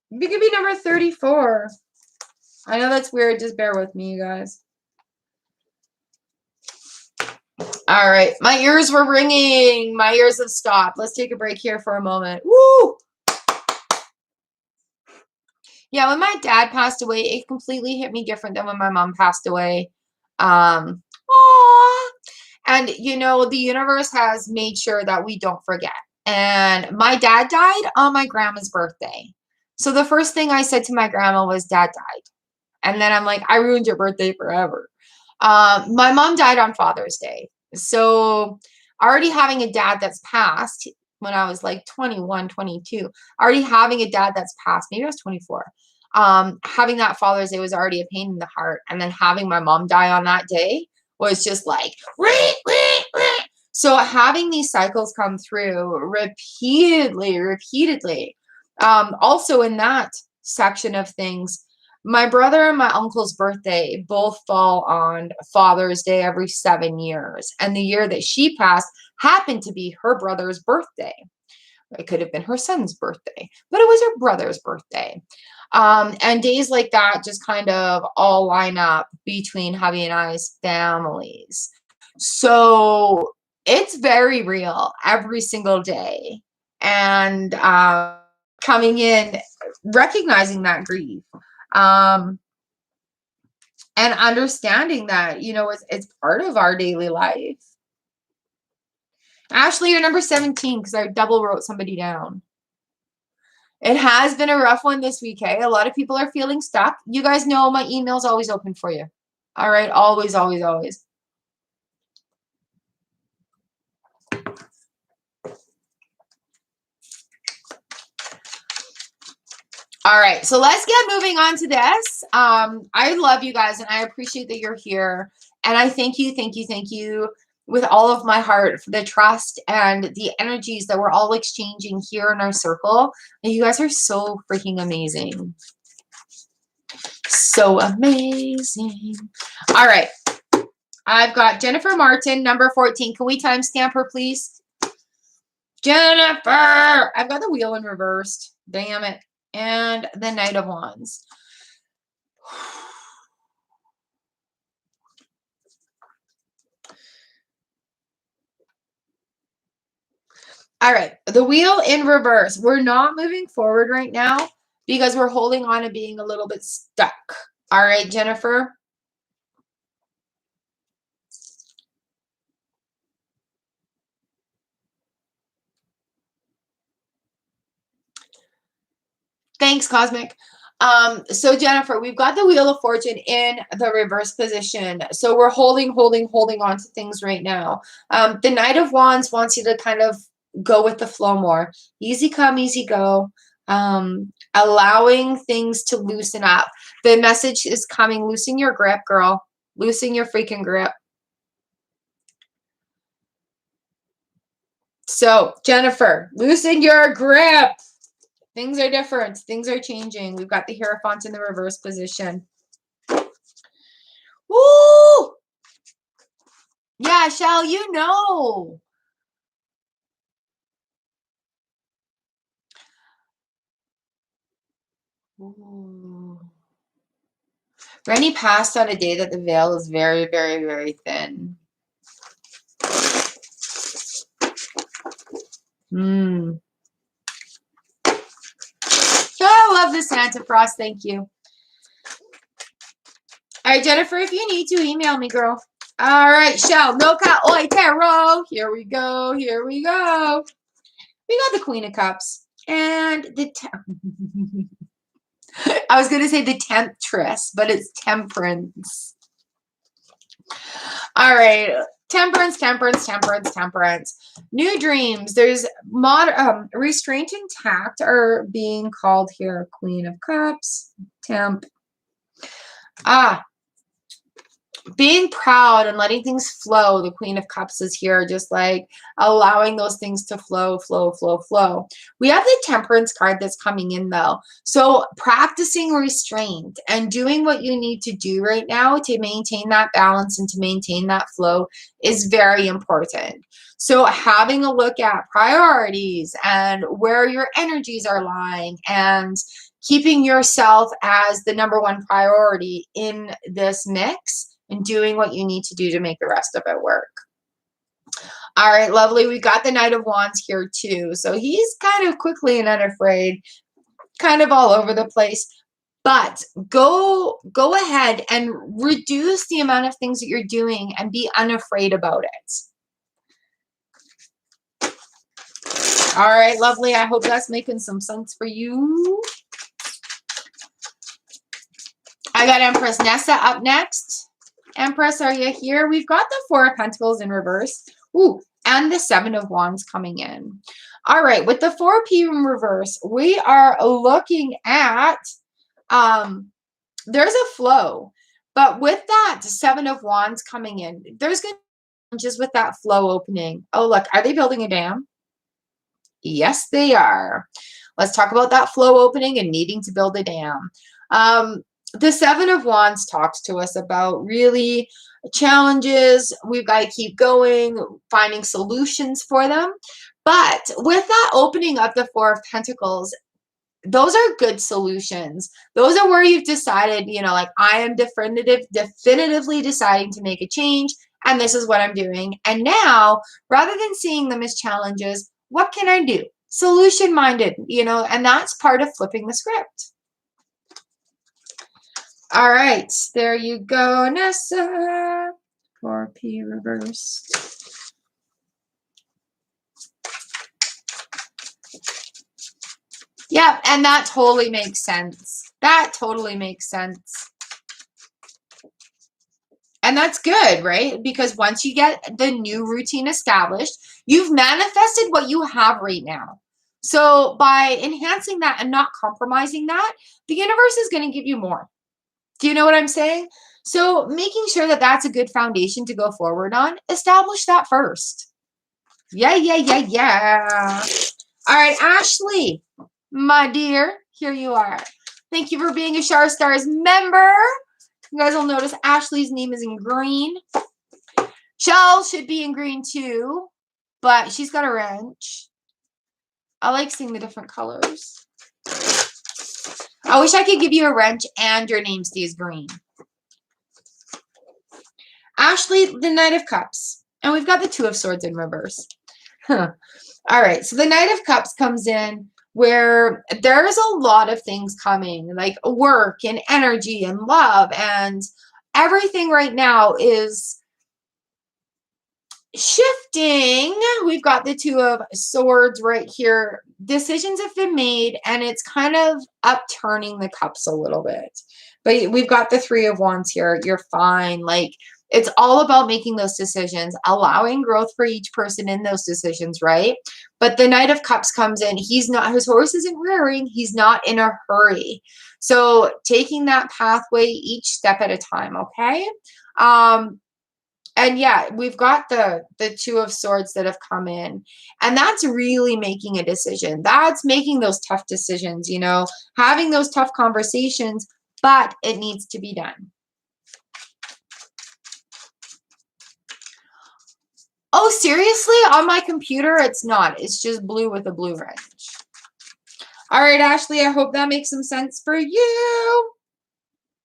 You could be number 34. I know that's weird. Just bear with me, you guys. All right. My ears were ringing. My ears have stopped. Let's take a break here for a moment. Woo! Yeah, when my dad passed away, it completely hit me different than when my mom passed away. Aww. And, you know, the universe has made sure that we don't forget. And my dad died on my grandma's birthday. So the first thing I said to my grandma was, Dad died. And then I'm like, I ruined your birthday forever. My mom died on Father's Day. So already having a dad that's passed when I was like 21, 22, already having a dad that's passed, maybe I was 24. Having that Father's Day was already a pain in the heart. And then having my mom die on that day was just like, wee, wee, wee. So having these cycles come through repeatedly. Also in that section of things, my brother and my uncle's birthday both fall on Father's Day every 7 years. And the year that she passed happened to be her brother's birthday. It could have been her son's birthday, but it was her brother's birthday. And days like that just kind of all line up between hubby and I's families. So it's very real every single day. And coming in, recognizing that grief. And understanding that, you know, it's part of our daily life. Ashley, you're number 17 because I double wrote somebody down. It has been a rough one this week, hey? A lot of people are feeling stuck. You guys know my email's always open for you. All right, always, always, always. All right, so let's get moving on to this. I love you guys, and I appreciate that you're here. And I thank you with all of my heart for the trust and the energies that we're all exchanging here in our circle. And you guys are so freaking amazing. So amazing. All right. I've got Jennifer Martin, number 14. Can we timestamp her, please? Jennifer! I've got the wheel in reversed. Damn it. And the Knight of Wands. All right. The wheel in reverse. We're not moving forward right now because we're holding on to being a little bit stuck. All right, Jennifer. Thanks, Cosmic. So Jennifer, we've got the Wheel of Fortune in the reverse position. So we're holding on to things right now. The Knight of Wands wants you to kind of go with the flow more. Easy come, easy go. Allowing things to loosen up. The message is coming. Loosen your grip, girl. Loosen your freaking grip. So, Jennifer, loosen your grip. Things are different. Things are changing. We've got the Hierophant in the reverse position. Woo! Yeah, Shell, you know. Ooh. Rennie passed on a day that the veil is very, very, very thin. Oh, I love the Santa Frost. Thank you. All right, Jennifer, if you need to, email me, girl. All right, Shell, no ka oi tarot. Here we go. Here we go. We got the Queen of Cups and the I was going to say the Temptress, but it's Temperance. All right. Temperance, temperance, temperance, temperance. New dreams. There's restraint and tact are being called here. Queen of Cups, Temp. being proud and letting things flow. The Queen of Cups is here, just like allowing those things to flow, flow, flow, flow. We have the Temperance card that's coming in though. So practicing restraint and doing what you need to do right now to maintain that balance and to maintain that flow is very important. So having a look at priorities and where your energies are lying and keeping yourself as the #1 priority in this mix and doing what you need to do to make the rest of it work. All right, lovely. We got the Knight of Wands here too. So he's kind of quickly and unafraid, kind of all over the place. But go ahead and reduce the amount of things that you're doing and be unafraid about it. All right, lovely. I hope that's making some sense for you. I got Empress Nessa up next. Empress, are you here? We've got the 4 of Pentacles in reverse. Ooh, and the 7 of Wands coming in. All right, with the 4P in reverse, we are looking at, there's a flow. But with that 7 of Wands coming in, there's going to be challenges with that flow opening. Oh, look, are they building a dam? Yes, they are. Let's talk about that flow opening and needing to build a dam. The 7 of Wands talks to us about really challenges. We've got to keep going, finding solutions for them. But with that opening of the 4 of Pentacles, those are good solutions. Those are where you've decided, you know, like I am definitively deciding to make a change, and this is what I'm doing. And now, rather than seeing them as challenges, what can I do? Solution-minded, you know, and that's part of flipping the script. All right, there you go, Nessa. 4P reverse. Yeah, and that totally makes sense. That totally makes sense. And that's good, right? Because once you get the new routine established, you've manifested what you have right now. So by enhancing that and not compromising that, the universe is going to give you more. Do you know what I'm saying? So making sure that that's a good foundation to go forward on, establish that first. Yeah, yeah, yeah, yeah. All right, Ashley, my dear, here you are. Thank you for being a Shar Stars member. You guys will notice Ashley's name is in green. Shell should be in green too, but she's got a wrench. I like seeing the different colors. I wish I could give you a wrench and your name stays green. Ashley, the Knight of Cups. And we've got the 2 of Swords in reverse. Huh. All right, so the Knight of Cups comes in where there's a lot of things coming, like work and energy and love, and everything right now is shifting. We've got the 2 of Swords right here. Decisions have been made, and it's kind of upturning the cups a little bit. But we've got the 3 of Wands here. You're fine. Like, it's all about making those decisions, allowing growth for each person in those decisions, right? But the Knight of Cups comes in. He's not, his horse isn't rearing. He's not in a hurry. So taking that pathway each step at a time, okay? And yeah, we've got the 2 of Swords that have come in, and that's really making a decision. That's making those tough decisions, you know, having those tough conversations, but it needs to be done. Oh, seriously? On my computer, it's not. It's just blue with a blue wrench. All right, Ashley, I hope that makes some sense for you.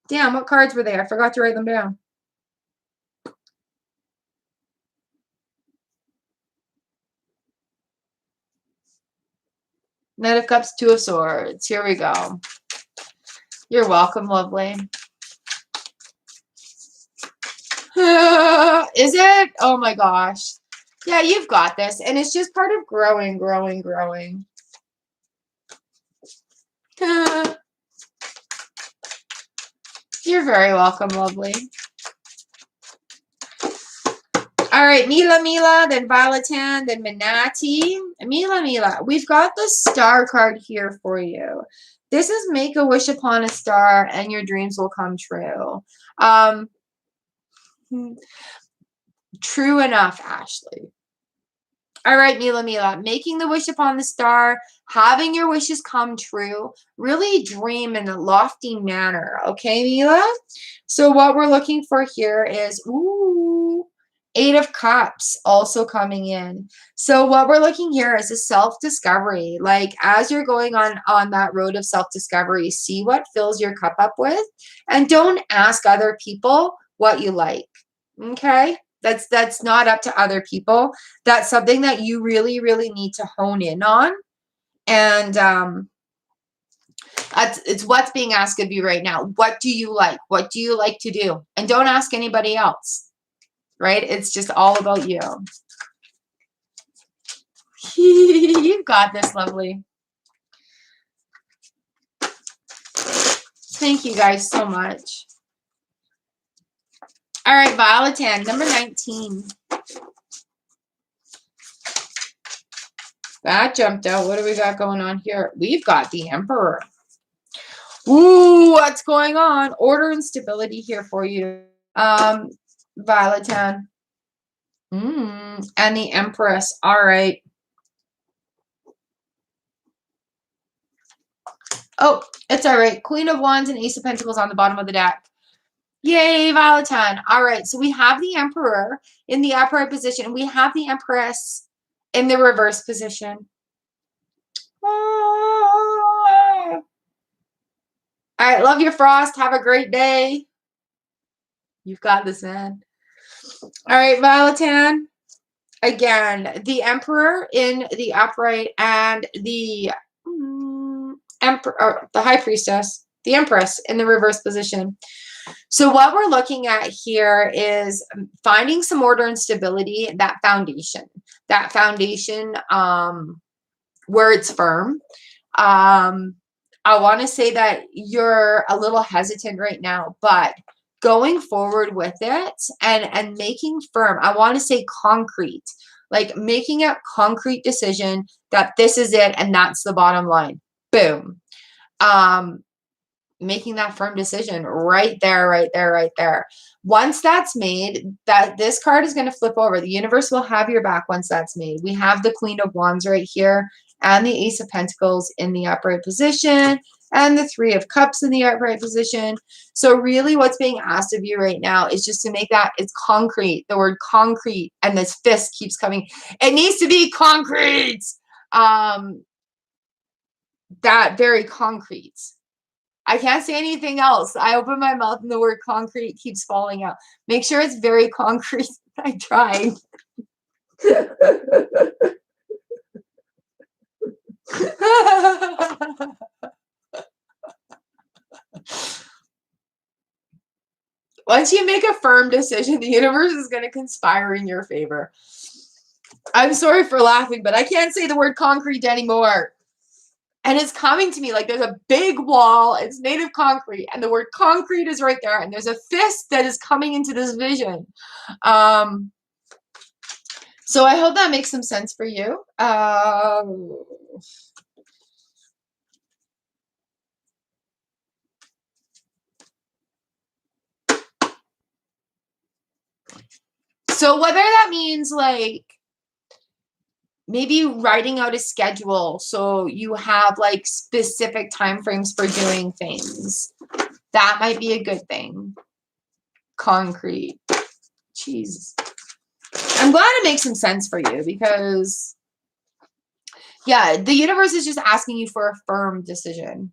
Damn, what cards were they? I forgot to write them down. Knight of Cups, 2 of Swords. Here we go. You're welcome, lovely. Is it? Oh my gosh. Yeah, you've got this. And it's just part of growing, growing, growing. You're very welcome, lovely. All right, Mila, then Valatan, then Minati. Mila, we've got the Star card here for you. This is make a wish upon a star and your dreams will come true. True enough, Ashley. All right, Mila, making the wish upon the star, having your wishes come true, really dream in a lofty manner. Okay, Mila? So what we're looking for here is, ooh, Eight of Cups also coming in. So what we're looking here is a self-discovery. Like as you're going on that road of self-discovery, see what fills your cup up with, and don't ask other people what you like. Okay? That's not up to other people. That's something that you really, really need to hone in on. And it's what's being asked of you right now. What do you like? What do you like to do? And don't ask anybody else, right? It's just all about you. You've got this, lovely. Thank you guys so much. All right, Violetan, number 19. That jumped out. What do we got going on here? We've got the Emperor. Ooh, what's going on? Order and stability here for you. Violetan. And the Empress. All right. Oh, it's all right. Queen of Wands and Ace of Pentacles on the bottom of the deck. Yay, Violetan. All right, so we have the Emperor in the upright position. We have the Empress in the reverse position. All right, love you, Frost. Have a great day. You've got this, man. All right, Violetan. Again, the Emperor in the upright and the Emperor, the High Priestess, the Empress in the reverse position. So what we're looking at here is finding some order and stability, that foundation where it's firm. I want to say that you're a little hesitant right now, but going forward with it and making firm, I want to say concrete, like making a concrete decision that this is it and that's the bottom line. Boom. Making that firm decision right there. Once that's made, that this card is going to flip over. The universe will have your back once that's made. We have the Queen of Wands right here and the Ace of Pentacles in the upright position and the Three of Cups in the upright position. So really what's being asked of you right now is just to make that, it's concrete, the word concrete, and this fist keeps coming. It needs to be concrete. That very concrete. I can't say anything else. I open my mouth and the word concrete keeps falling out. Make sure it's very concrete. I tried. Once you make a firm decision, the universe is going to conspire in your favor. I'm sorry for laughing, but I can't say the word concrete anymore. And it's coming to me like there's a big wall. It's made of concrete. And the word concrete is right there. And there's a fist that is coming into this vision. So I hope that makes some sense for you. So whether that means like maybe writing out a schedule so you have like specific time frames for doing things. That might be a good thing. Concrete. Jeez. I'm glad it makes some sense for you because, yeah, the universe is just asking you for a firm decision.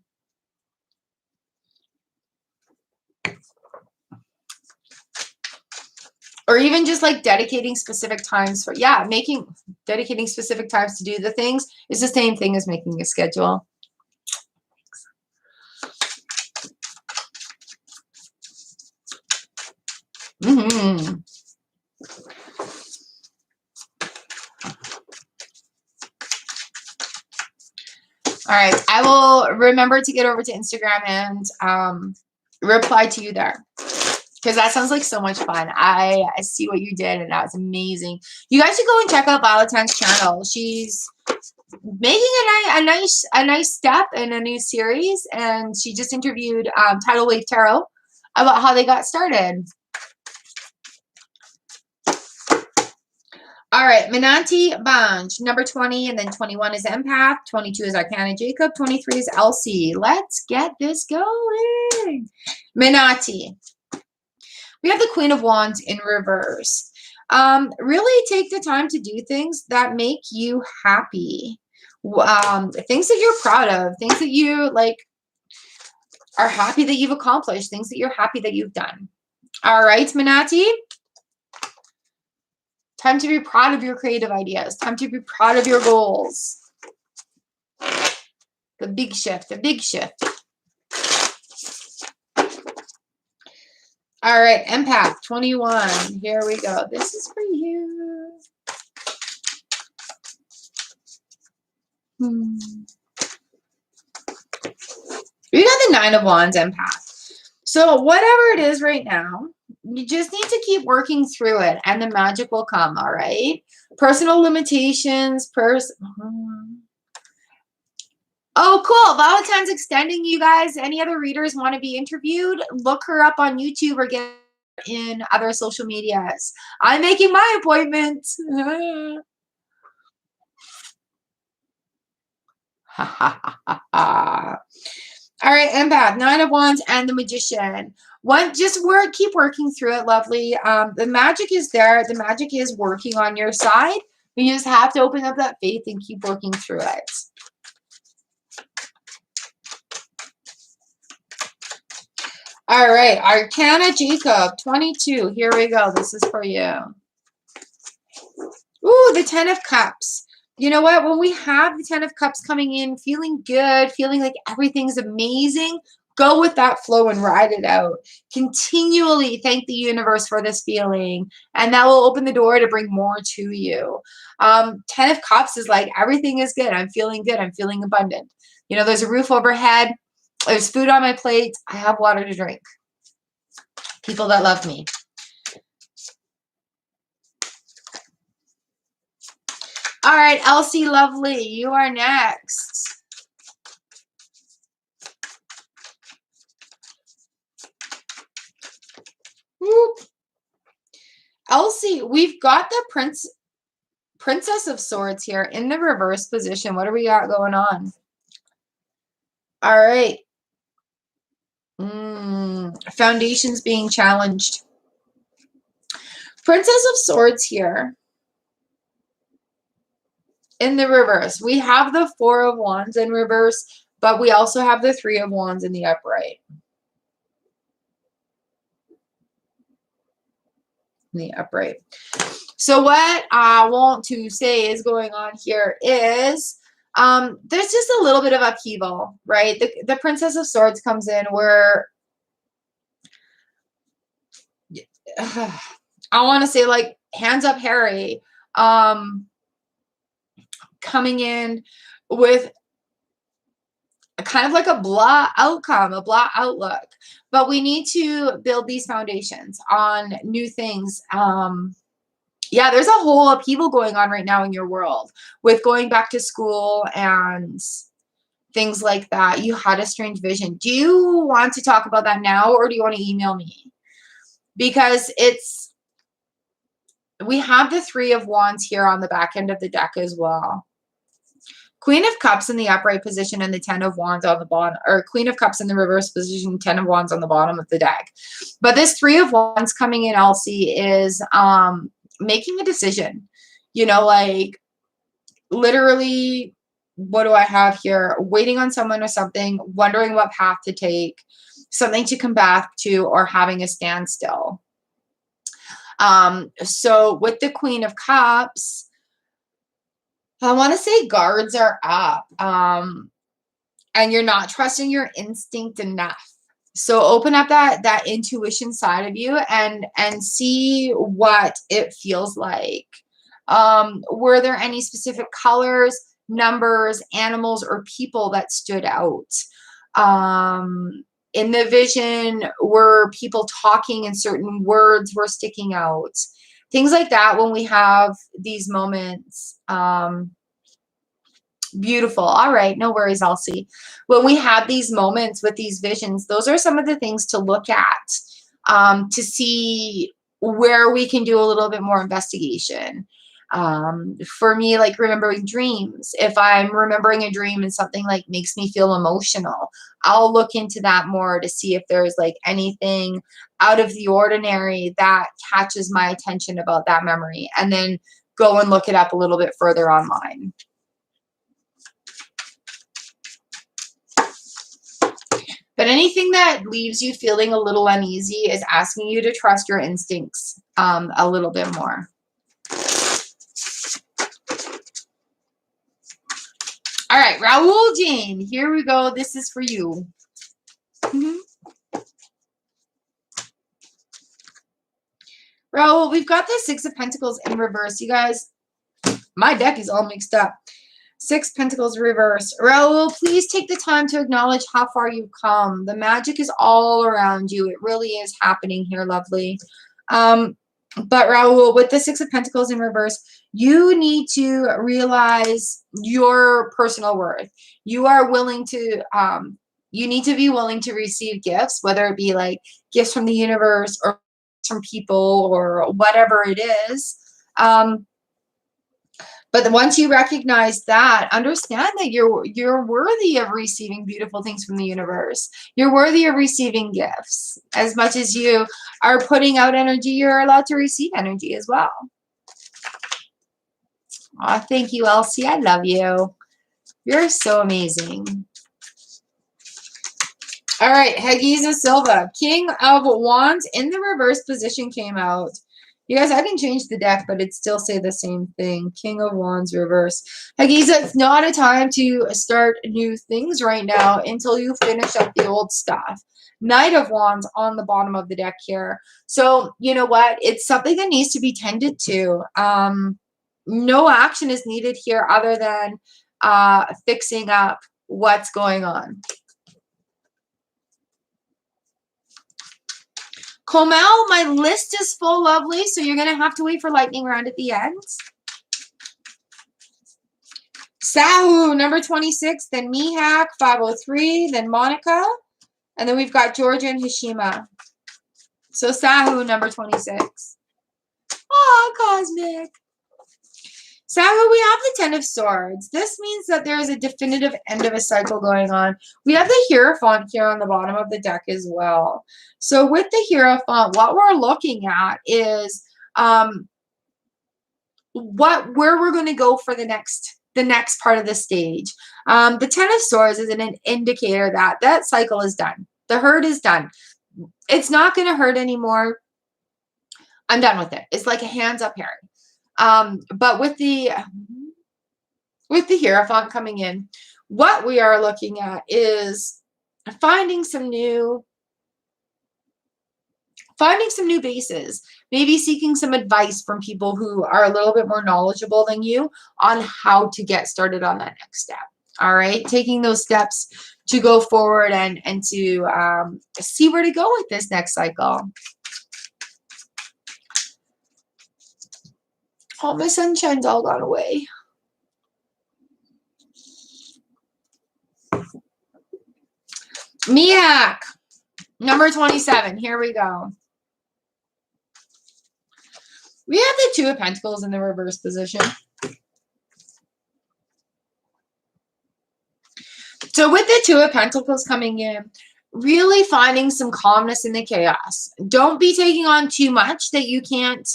Or even just like dedicating specific times for, yeah, dedicating specific times to do the things is the same thing as making a schedule. All right, I will remember to get over to Instagram and reply to you there. Because that sounds like so much fun. I see what you did, and that was amazing. You guys should go and check out Violetan's channel. She's making a nice step in a new series, and she just interviewed Tidal Wave Tarot about how they got started. All right, Minanti Banj, number 20, and then 21 is Empath, 22 is Arcana Jacob, 23 is Elsie. Let's get this going. Minati. We have the Queen of Wands in reverse. Really take the time to do things that make you happy. Things that you're proud of, things that you like are happy that you've accomplished, things that you're happy that you've done. All right, Minati. Time to be proud of your creative ideas. Time to be proud of your goals. The big shift, the big shift. All right, Empath 21. Here we go. This is for you. We got the 9 of Wands, Empath. So whatever it is right now, you just need to keep working through it and the magic will come, all right? Personal limitations, Oh, cool. Valentine's extending, you guys. Any other readers want to be interviewed? Look her up on YouTube or get in other social medias. I'm making my appointment. All right, Empath, 9 of Wands and the Magician. Keep working through it, lovely. The magic is there. The magic is working on your side. You just have to open up that faith and keep working through it. All right, Arcana Jacob, 22. Here we go. This is for you. Ooh, the 10 of Cups. You know what? When we have the 10 of Cups coming in, feeling good, feeling like everything's amazing, go with that flow and ride it out. Continually thank the universe for this feeling, and that will open the door to bring more to you. 10 of Cups is like, everything is good. I'm feeling good. I'm feeling abundant. You know, there's a roof overhead. There's food on my plate. I have water to drink. People that love me. All right, Elsie, lovely. You are next. Whoop. Elsie, we've got the Princess of Swords here in the reverse position. What do we got going on? All right. Foundations being challenged. Princess of Swords here in the reverse. We have the 4 of Wands in reverse, but we also have the 3 of Wands in the upright. So what I want to say is going on here is there's just a little bit of upheaval, right? The Princess of Swords comes in where I want to say like hands up Harry coming in with kind of like a blah outcome, a blah outlook. But we need to build these foundations on new things. Yeah, there's a whole upheaval going on right now in your world with going back to school and things like that. You had a strange vision. Do you want to talk about that now, or do you want to email me? Because we have the 3 of Wands here on the back end of the deck as well. Queen of Cups in the upright position and the 10 of Wands on the bottom, or Queen of Cups in the reverse position, 10 of Wands on the bottom of the deck. But this 3 of Wands coming in, Elsie, is making a decision. You know, like literally, what do I have here? Waiting on someone or something, wondering what path to take, something to come back to, or having a standstill. So with the Queen of Cups, I want to say guards are up, and you're not trusting your instinct enough. So open up that intuition side of you and see what it feels like. Were there any specific colors, numbers, animals, or people that stood out? In the vision, were people talking and certain words were sticking out? Things like that when we have these moments. Beautiful. All right. No worries, Elsie. When we have these moments with these visions, those are some of the things to look at to see where we can do a little bit more investigation. For me, like remembering dreams. If I'm remembering a dream and something like makes me feel emotional, I'll look into that more to see if there's like anything out of the ordinary that catches my attention about that memory, and then go and look it up a little bit further online. But anything that leaves you feeling a little uneasy is asking you to trust your instincts a little bit more. All right, Raul Jane, here we go. This is for you. Raul, we've got the Six of Pentacles in reverse. You guys, my deck is all mixed up. Six Pentacles reverse. Raul, please take the time to acknowledge how far you've come. The magic is all around you. It really is happening here, lovely. But Raul, with the Six of Pentacles in reverse, you need to realize your personal worth. You are willing to, you need to be willing to receive gifts, whether it be like gifts from the universe or from people or whatever it is. But once you recognize that, understand that you're worthy of receiving beautiful things from the universe. You're worthy of receiving gifts. As much as you are putting out energy, you're allowed to receive energy as well. Aw, thank you, Elsie. I love you. You're so amazing. All right, Hagiza Silva, King of Wands in the reverse position came out. You guys, I can change the deck, but it still say the same thing. King of Wands reverse. Hagiza, it's not a time to start new things right now until you finish up the old stuff. Knight of Wands on the bottom of the deck here. So, you know what? It's something that needs to be tended to. No action is needed here other than fixing up what's going on. Komel, my list is full, lovely, so you're going to have to wait for lightning round at the end. Sahu, number 26, then Mihak, 503, then Monica, and then we've got Georgia and Hashima. So Sahu, number 26. Aw, Cosmic. Sahu, we have the Ten of Swords. This means that there is a definitive end of a cycle going on. We have the Hierophant here on the bottom of the deck as well. So with the Hierophant, what we're looking at is where we're going to go for the next part of the stage. The Ten of Swords is an indicator that that cycle is done. The hurt is done. It's not going to hurt anymore. I'm done with it. It's like a hands up, Harry. But with the Hierophant coming in, what we are looking at is finding some new bases, maybe seeking some advice from people who are a little bit more knowledgeable than you on how to get started on that next step. All right, taking those steps to go forward and to see where to go with this next cycle. Oh, my sunshine's all gone away. Miak, number 27. Here we go. We have the Two of Pentacles in the reverse position. So with the Two of Pentacles coming in, really finding some calmness in the chaos. Don't be taking on too much that you can't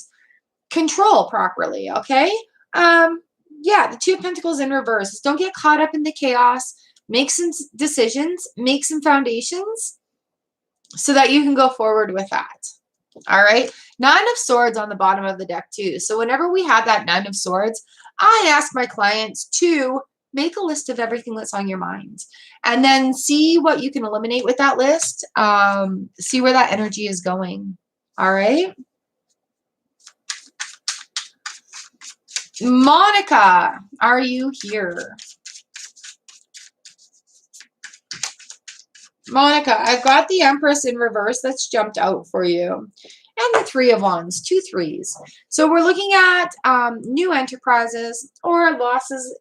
control properly, okay? Yeah, the Two of Pentacles in reverse. Don't get caught up in the chaos. Make some decisions. Make some foundations so that you can go forward with that. All right? Nine of Swords on the bottom of the deck too. So whenever we have that Nine of Swords, I ask my clients to make a list of everything that's on your mind and then see what you can eliminate with that list. See where that energy is going. All right? Monica, are you here? Monica, I've got the Empress in reverse that's jumped out for you. And the Three of Wands, 2 threes. So we're looking at new enterprises or losses,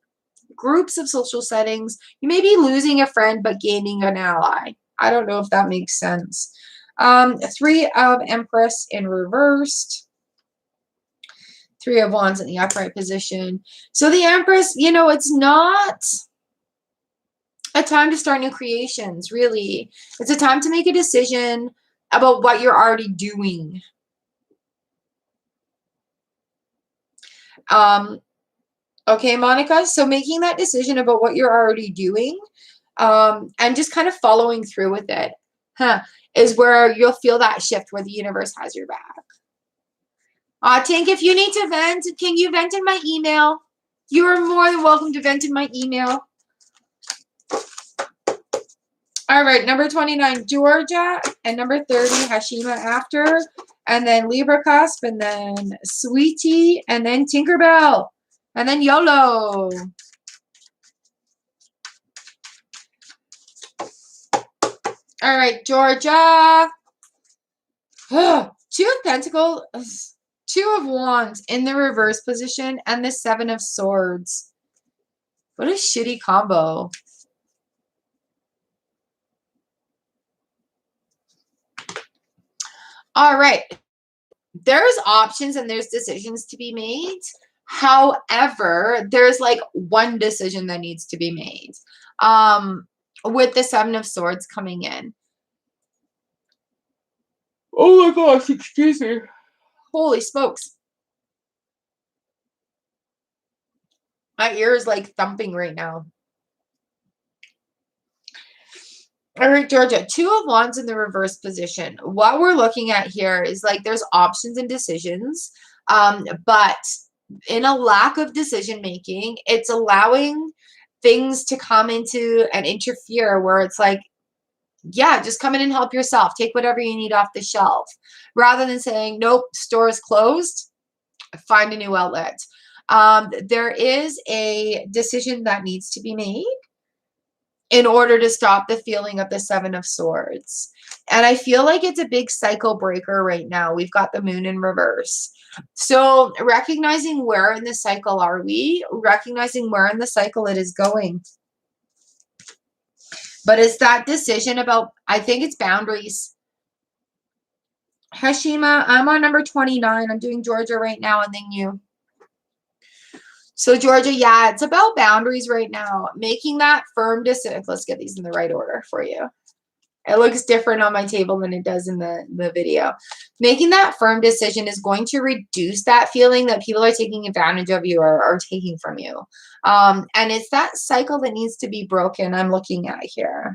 groups of social settings. You may be losing a friend but gaining an ally. I don't know if that makes sense. Three of Empress in reversed. Three of Wands in the upright position. So the Empress, you know, it's not a time to start new creations, really. It's a time to make a decision about what you're already doing. Okay, Monica, so making that decision about what you're already doing, and just kind of following through with it, is where you'll feel that shift where the universe has your back. Tink, if you need to vent, can you vent in my email? You are more than welcome to vent in my email. All right, number 29, Georgia, and number 30, Hashima after, and then Libra Cusp, and then Sweetie, and then Tinkerbell, and then YOLO. All right, Georgia. Two of Pentacles, Two of Wands in the reverse position, and the Seven of Swords. What a shitty combo. All right. There's options and there's decisions to be made. However, there's like one decision that needs to be made. With the Seven of Swords coming in. Oh my gosh, excuse me. Holy smokes. My ear is like thumping right now. All right, Georgia, Two of Wands in the reverse position. What we're looking at here is like there's options and decisions, but in a lack of decision making, it's allowing things to come into and interfere where it's like, yeah, just come in and help yourself. Take whatever you need off the shelf. Rather than saying, nope, store is closed, find a new outlet. There is a decision that needs to be made in order to stop the feeling of the Seven of Swords. And I feel like it's a big cycle breaker right now. We've got the moon in reverse. So recognizing where in the cycle are we, recognizing where in the cycle it is going. But it's that decision about, I think it's boundaries. Hashima, I'm on number 29. I'm doing Georgia right now and then you. So Georgia, yeah, it's about boundaries right now. Making that firm decision. Let's get these in the right order for you. It looks different on my table than it does in the video. Making that firm decision is going to reduce that feeling that people are taking advantage of you or are taking from you. And it's that cycle that needs to be broken I'm looking at here.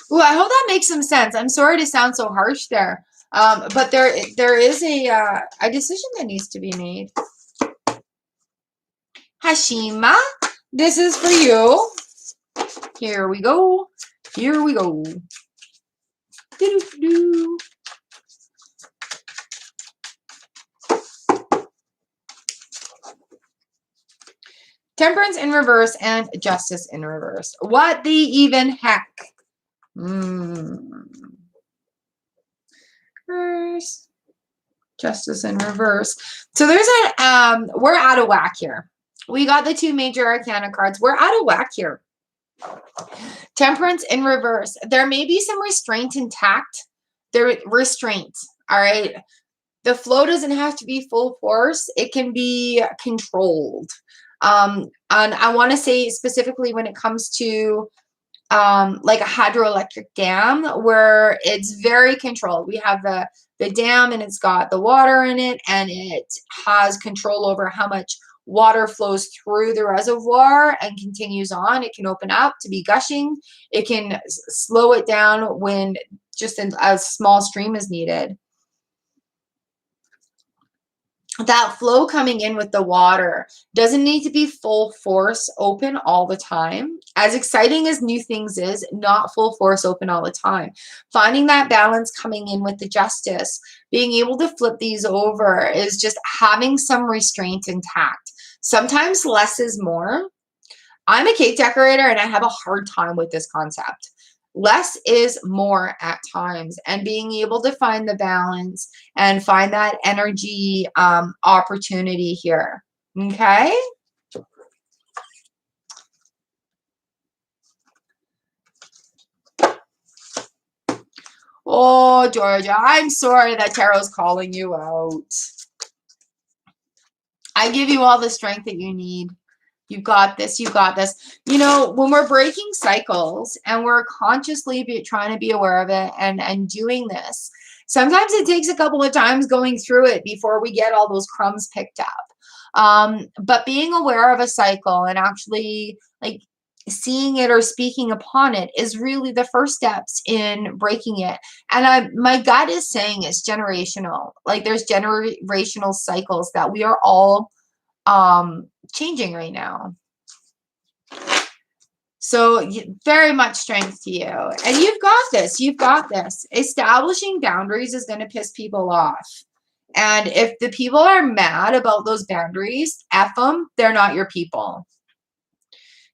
Ooh, I hope that makes some sense. I'm sorry to sound so harsh there. But there is a decision that needs to be made. Hashima, this is for you. Here we go. Here we go. Doo-doo-doo. Temperance in reverse and Justice in reverse. What the even heck? Reverse. Justice in reverse. So there's a we're out of whack here. We got the two major arcana cards. We're out of whack here. Temperance in reverse. There may be some restraint intact. There restraint. All right. The flow doesn't have to be full force. It can be controlled. And I want to say specifically when it comes to like a hydroelectric dam where it's very controlled. We have the dam and it's got the water in it and it has control over how much water flows through the reservoir and continues on. It can open up to be gushing. It can slow it down when just a small stream is needed. That flow coming in with the water doesn't need to be full force open all the time. As exciting as new things is, not full force open all the time. Finding that balance coming in with the Justice, being able to flip these over is just having some restraint intact. Sometimes less is more. I'm a cake decorator and I have a hard time with this concept. Less is more at times, and being able to find the balance and find that energy opportunity here. Okay. Oh, Georgia, I'm sorry that tarot's calling you out. I give you all the strength that you need. You got this. You got this. You know, when we're breaking cycles and we're consciously trying to be aware of it and doing this, sometimes it takes a couple of times going through it before we get all those crumbs picked up. But being aware of a cycle and actually like seeing it or speaking upon it is really the first steps in breaking it. And my gut is saying it's generational. Like there's generational cycles that we are all changing right now. So very much strength to you. And you've got this. You've got this. Establishing boundaries is going to piss people off. And if the people are mad about those boundaries, F them, they're not your people.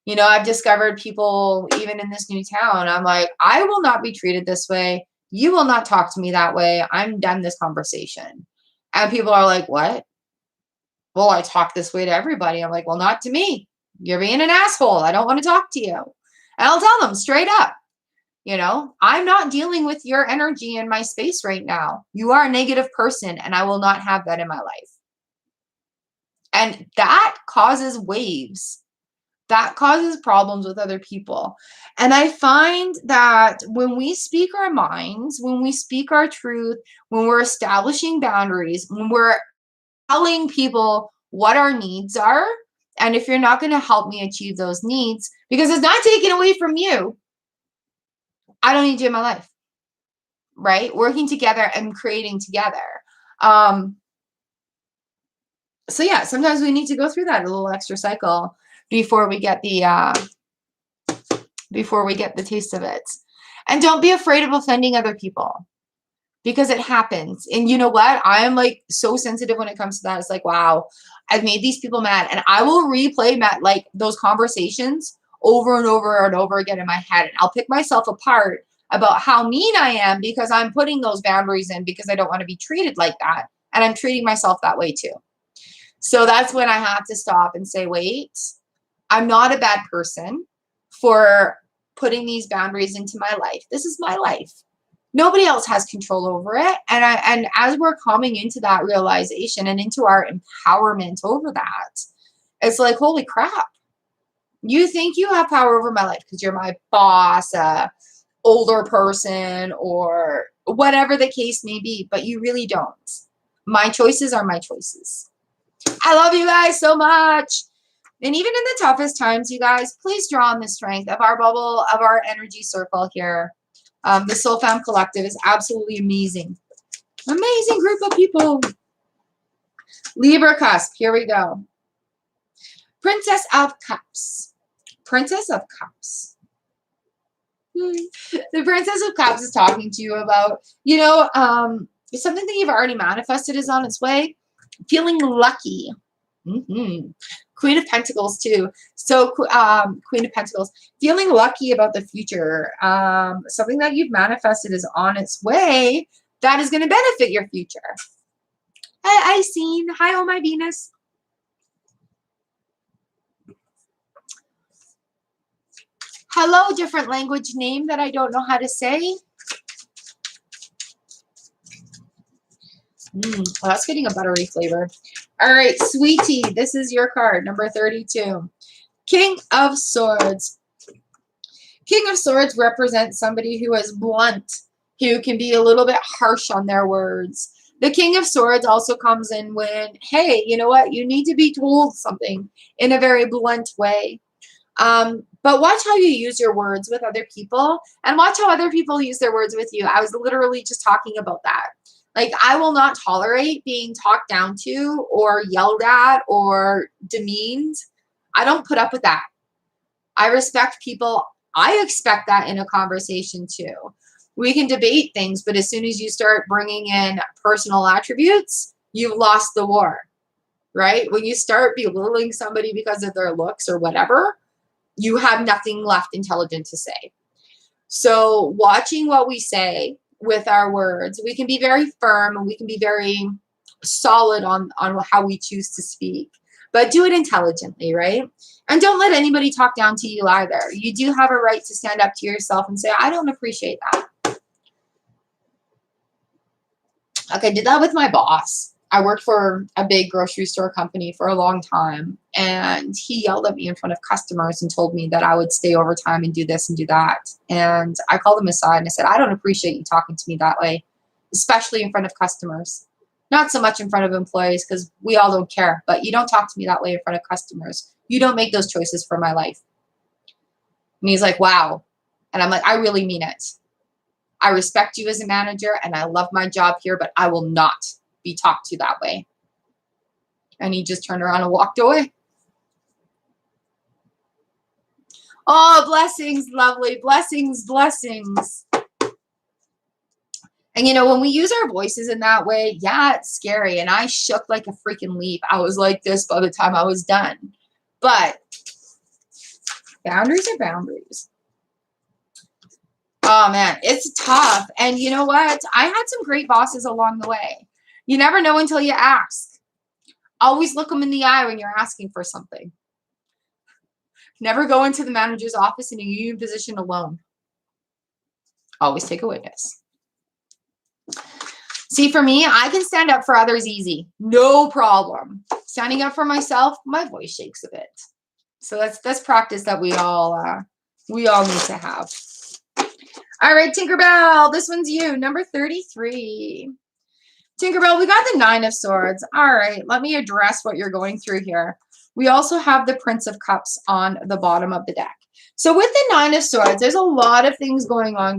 You know, I've discovered people, even in this new town, I'm like, I will not be treated this way. You will not talk to me that way. I'm done this conversation. And people are like, what? Well, I talk this way to everybody. I'm like, well, not to me. You're being an asshole. I don't want to talk to you. And I'll tell them straight up, you know, I'm not dealing with your energy in my space right now. You are a negative person and I will not have that in my life. And that causes waves. That causes problems with other people. And I find that when we speak our minds, when we speak our truth, when we're establishing boundaries, when we're telling people what our needs are, and if you're not going to help me achieve those needs, because it's not taken away from you, I don't need you in my life, right? Working together and creating together. So yeah, sometimes we need to go through that a little extra cycle before we get the taste of it. And don't be afraid of offending other people, because it happens. And you know what? I am like so sensitive when it comes to that. It's like, wow, I've made these people mad. And I will replay like those conversations over and over and over again in my head. And I'll pick myself apart about how mean I am because I'm putting those boundaries in because I don't want to be treated like that. And I'm treating myself that way too. So that's when I have to stop and say, wait, I'm not a bad person for putting these boundaries into my life. This is my life. Nobody else has control over it. And as we're coming into that realization and into our empowerment over that, it's like, holy crap. You think you have power over my life because you're my boss, older person, or whatever the case may be, but you really don't. My choices are my choices. I love you guys so much. And even in the toughest times, you guys, please draw on the strength of our bubble, of our energy circle here. The Soul Fam Collective is absolutely amazing. Amazing group of people. Libra cusp. Here we go. Princess of Cups. Princess of Cups. The Princess of Cups is talking to you about, you know, something that you've already manifested is on its way. Feeling lucky. Queen of Pentacles too. So Queen of Pentacles, feeling lucky about the future. Something that you've manifested is on its way that is going to benefit your future. I seen. Hi, oh my Venus. Hello, different language name that I don't know how to say. Well, that's getting a buttery flavor. All right, sweetie, this is your card, number 32. King of Swords. King of Swords represents somebody who is blunt, who can be a little bit harsh on their words. The King of Swords also comes in when, hey, you know what? You need to be told something in a very blunt way. But watch how you use your words with other people and watch how other people use their words with you. I was literally just talking about that. Like, I will not tolerate being talked down to or yelled at or demeaned. I don't put up with that. I respect people. I expect that in a conversation too. We can debate things, but as soon as you start bringing in personal attributes, you've lost the war, right? When you start belittling somebody because of their looks or whatever, you have nothing left intelligent to say. So watching what we say with our words, we can be very firm and we can be very solid on how we choose to speak, but do it intelligently, right? And don't let anybody talk down to you either. You do have a right to stand up to yourself and say, I don't appreciate that. Like I did that with my boss. I worked for a big grocery store company for a long time, and he yelled at me in front of customers and told me that I would stay overtime and do this and do that. And I called him aside and I said, I don't appreciate you talking to me that way, especially in front of customers. Not so much in front of employees because we all don't care, but you don't talk to me that way in front of customers. You don't make those choices for my life. And he's like, wow. And I'm like, I really mean it. I respect you as a manager and I love my job here, but I will not be talked to that way. And he just turned around and walked away. Oh, blessings, lovely. Blessings, blessings. And, you know, when we use our voices in that way, yeah, it's scary. And I shook like a freaking leaf. I was like this by the time I was done. But boundaries are boundaries. Oh, man, it's tough. And you know what? I had some great bosses along the way. You never know until you ask. Always look them in the eye when you're asking for something. Never go into the manager's office in a union position alone. Always take a witness. See, for me, I can stand up for others easy. No problem. Standing up for myself, my voice shakes a bit. So that's practice that we all need to have. All right, Tinkerbell, this one's you, number 33. Tinkerbell, we got the 9 of Swords. All right, let me address what you're going through here. We also have the Prince of Cups on the bottom of the deck. So with the 9 of Swords, there's a lot of things going on.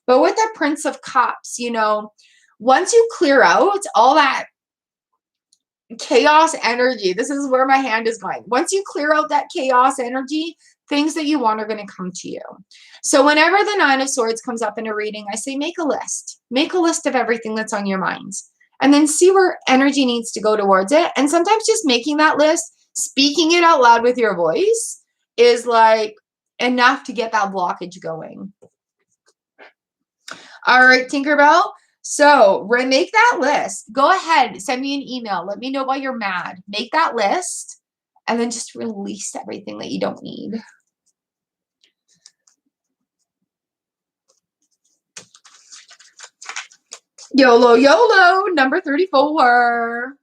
But with the Prince of Cups, you know, once you clear out all that chaos energy, this is where my hand is going. Once you clear out that chaos energy, things that you want are going to come to you. So whenever the 9 of Swords comes up in a reading, I say make a list. Make a list of everything that's on your minds. And then see where energy needs to go towards it. And sometimes just making that list, speaking it out loud with your voice is like enough to get that blockage going. All right, Tinkerbell. So make that list. Go ahead. Send me an email. Let me know why you're mad. Make that list. And then just release everything that you don't need. YOLO, YOLO, number 34.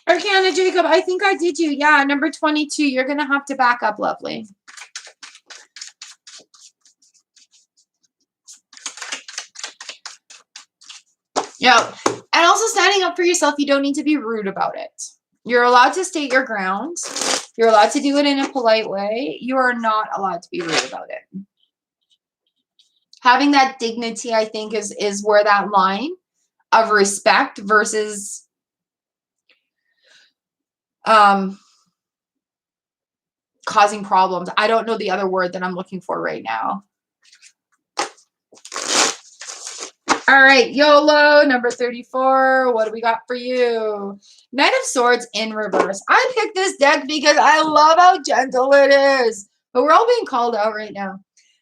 Arcana Jacob, I think I did you. Yeah, number 22. You're going to have to back up, lovely. Yeah. And also standing up for yourself, you don't need to be rude about it. You're allowed to state your grounds. You're allowed to do it in a polite way. You are not allowed to be rude about it. Having that dignity, I think, is where that line of respect versus causing problems. I don't know the other word that I'm looking for right now. All right, YOLO, number 34. What do we got for you? Knight of Swords in reverse. I picked this deck because I love how gentle it is. But we're all being called out right now.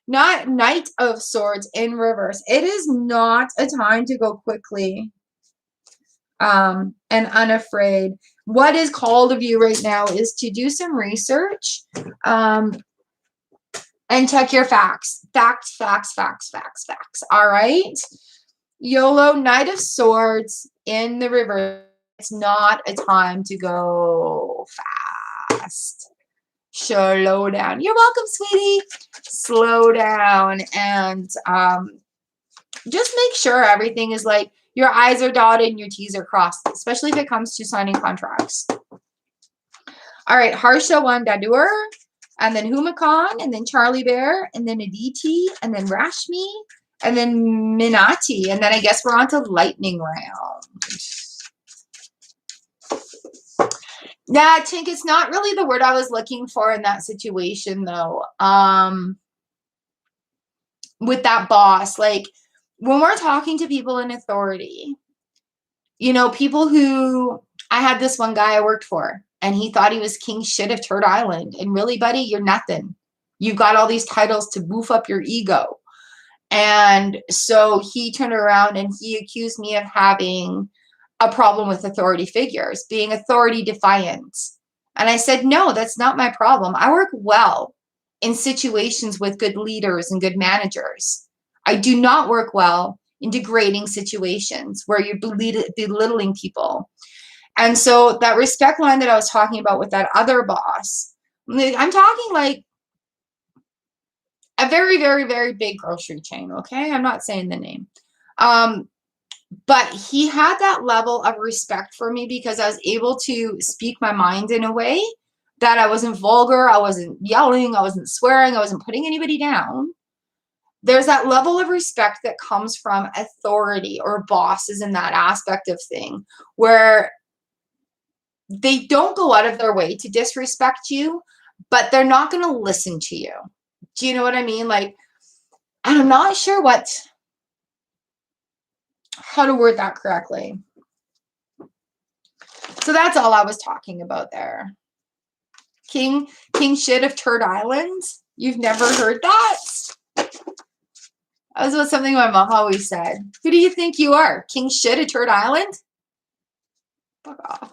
Not Knight of Swords in reverse. It is not a time to go quickly and unafraid. What is called of you right now is to do some research and check your facts. Facts. All right? YOLO, Knight of Swords in the reverse. It's not a time to go fast. Slow down. You're welcome, sweetie. Slow down and just make sure everything is like your I's are dotted and your T's are crossed, especially if it comes to signing contracts. All right, Harsha Wandadur, and then Humakan, and then Charlie Bear, and then Aditi, and then Rashmi, and then Minati, and then I guess we're on to lightning round. Yeah, Tink, it's not really the word I was looking for in that situation, though. With that boss, like when we're talking to people in authority, you know, people who, I had this one guy I worked for, and he thought he was king shit of Turd Island. And really, buddy, you're nothing. You've got all these titles to boof up your ego. And so he turned around and he accused me of having a problem with authority figures, being authority defiant. And I said, no, that's not my problem. I work well in situations with good leaders and good managers. I do not work well in degrading situations where you're belittling people. And so that respect line that I was talking about with that other boss, I'm talking like a very, very, very big grocery chain, okay? I'm not saying the name. But he had that level of respect for me because I was able to speak my mind in a way that I wasn't vulgar, I wasn't yelling, I wasn't swearing, I wasn't putting anybody down. There's that level of respect that comes from authority or bosses in that aspect of thing where they don't go out of their way to disrespect you, but they're not going to listen to you. Do you know what I mean? Like, and I'm not sure how to word that correctly. So that's all I was talking about there. King shit of Turd Island. You've never heard that? That was something my mom always said. Who do you think you are? King shit of Turd Island? Fuck off.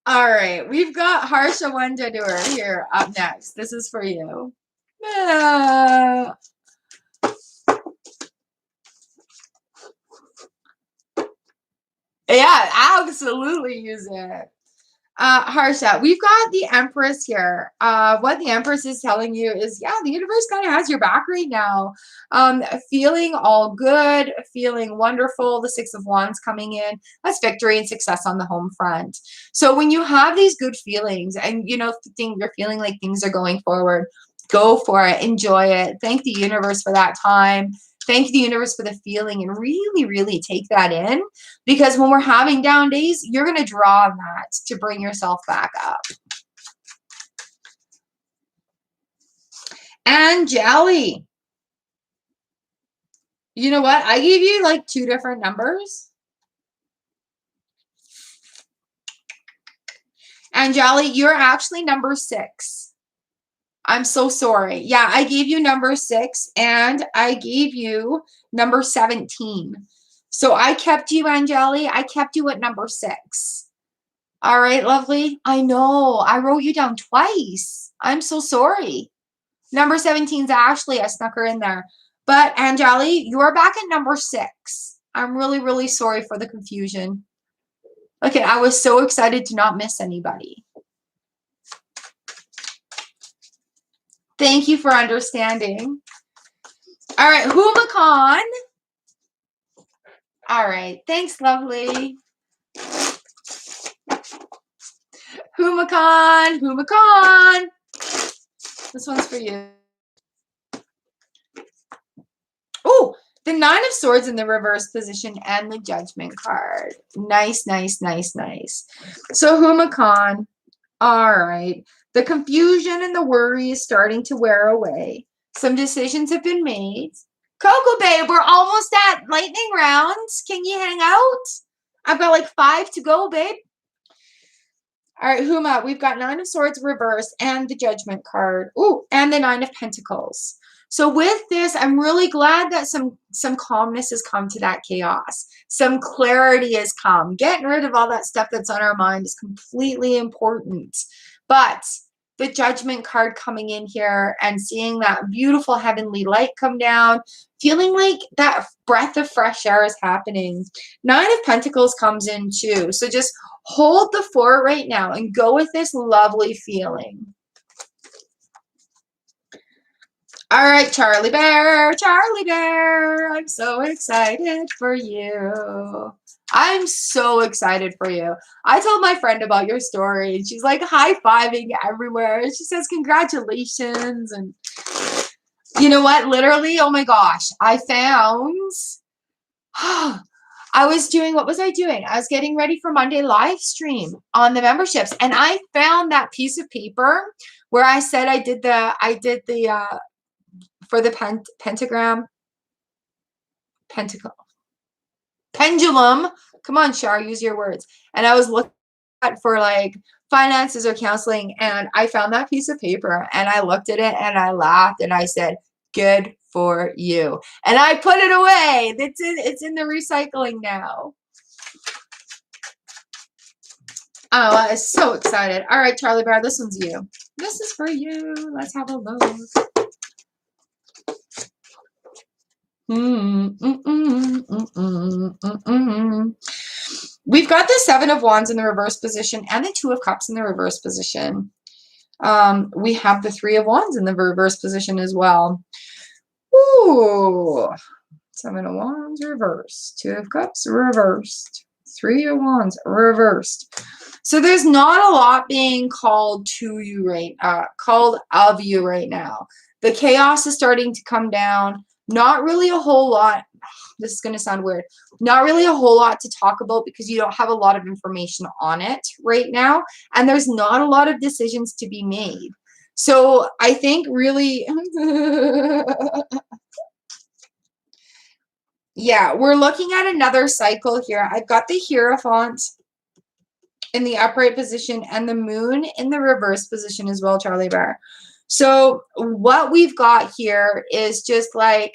All right, we've got Harsha Wandadur here up next. This is for you. Yeah, absolutely use it. Harsha, we've got the Empress here. What the Empress is telling you is, yeah, the universe kind of has your back right now. Feeling all good, feeling wonderful. The Six of Wands coming in. That's victory and success on the home front. So when you have these good feelings and, you know, you're feeling like things are going forward, go for it. Enjoy it. Thank the universe for that time. Thank the universe for the feeling and really, really take that in, because when we're having down days, you're going to draw on that to bring yourself back up. And Jelly. You know what? I gave you like 2 different numbers. And Jelly, you're actually number 6. I'm so sorry. Yeah, I gave you number 6 and I gave you number 17. So I kept you, Angeli. I kept you at number 6. All right, lovely. I know. I wrote you down twice. I'm so sorry. Number 17 is Ashley. I snuck her in there. But Angeli, you're back at number 6. I'm really, really sorry for the confusion. Okay, I was so excited to not miss anybody. Thank you for understanding. All right, Humakan. All right, thanks, lovely. Humakan. This one's for you. Oh, the 9 of Swords in the reverse position and the Judgment card. Nice, nice, nice, nice. So Humakan, all right. The confusion and the worry is starting to wear away. Some decisions have been made. Coco, babe, we're almost at lightning rounds. Can you hang out? I've got like 5 to go, babe. All right, Huma, we've got 9 of Swords reverse and the Judgment card. Ooh, and the 9 of Pentacles. So with this, I'm really glad that some calmness has come to that chaos. Some clarity has come. Getting rid of all that stuff that's on our mind is completely important. But the Judgment card coming in here and seeing that beautiful heavenly light come down, feeling like that breath of fresh air is happening. 9 of Pentacles comes in too. So just hold the fort right now and go with this lovely feeling. All right, Charlie Bear, I'm so excited for you. I'm so excited for you. I told my friend about your story, and she's like high-fiving everywhere. She says, congratulations. And you know what? Literally, oh my gosh, I found, I was doing, what was I doing? I was getting ready for Monday live stream on the memberships, and I found that piece of paper where I said I did the for the pendulum. Come on, Char, use your words. And I was looking at for like finances or counseling, and I found that piece of paper and I looked at it and I laughed and I said, good for you. And I put it away. It's in the recycling now. Oh, I was so excited. All right, Charlie Bear, this one's you. This is for you. Let's have a look. We've got the Seven of Wands in the reverse position and the Two of Cups in the reverse position. We have the Three of Wands in the reverse position as well. Ooh. Seven of Wands reversed. Two of Cups reversed. Three of Wands reversed. So there's not a lot being called to you called of you right now. The chaos is starting to come down. Not really a whole lot. This is going to sound weird. Not really a whole lot to talk about because you don't have a lot of information on it right now. And there's not a lot of decisions to be made. So I think really, yeah, we're looking at another cycle here. I've got the Hierophant in the upright position and the moon in the reverse position as well, Charlie Bear. So what we've got here is just like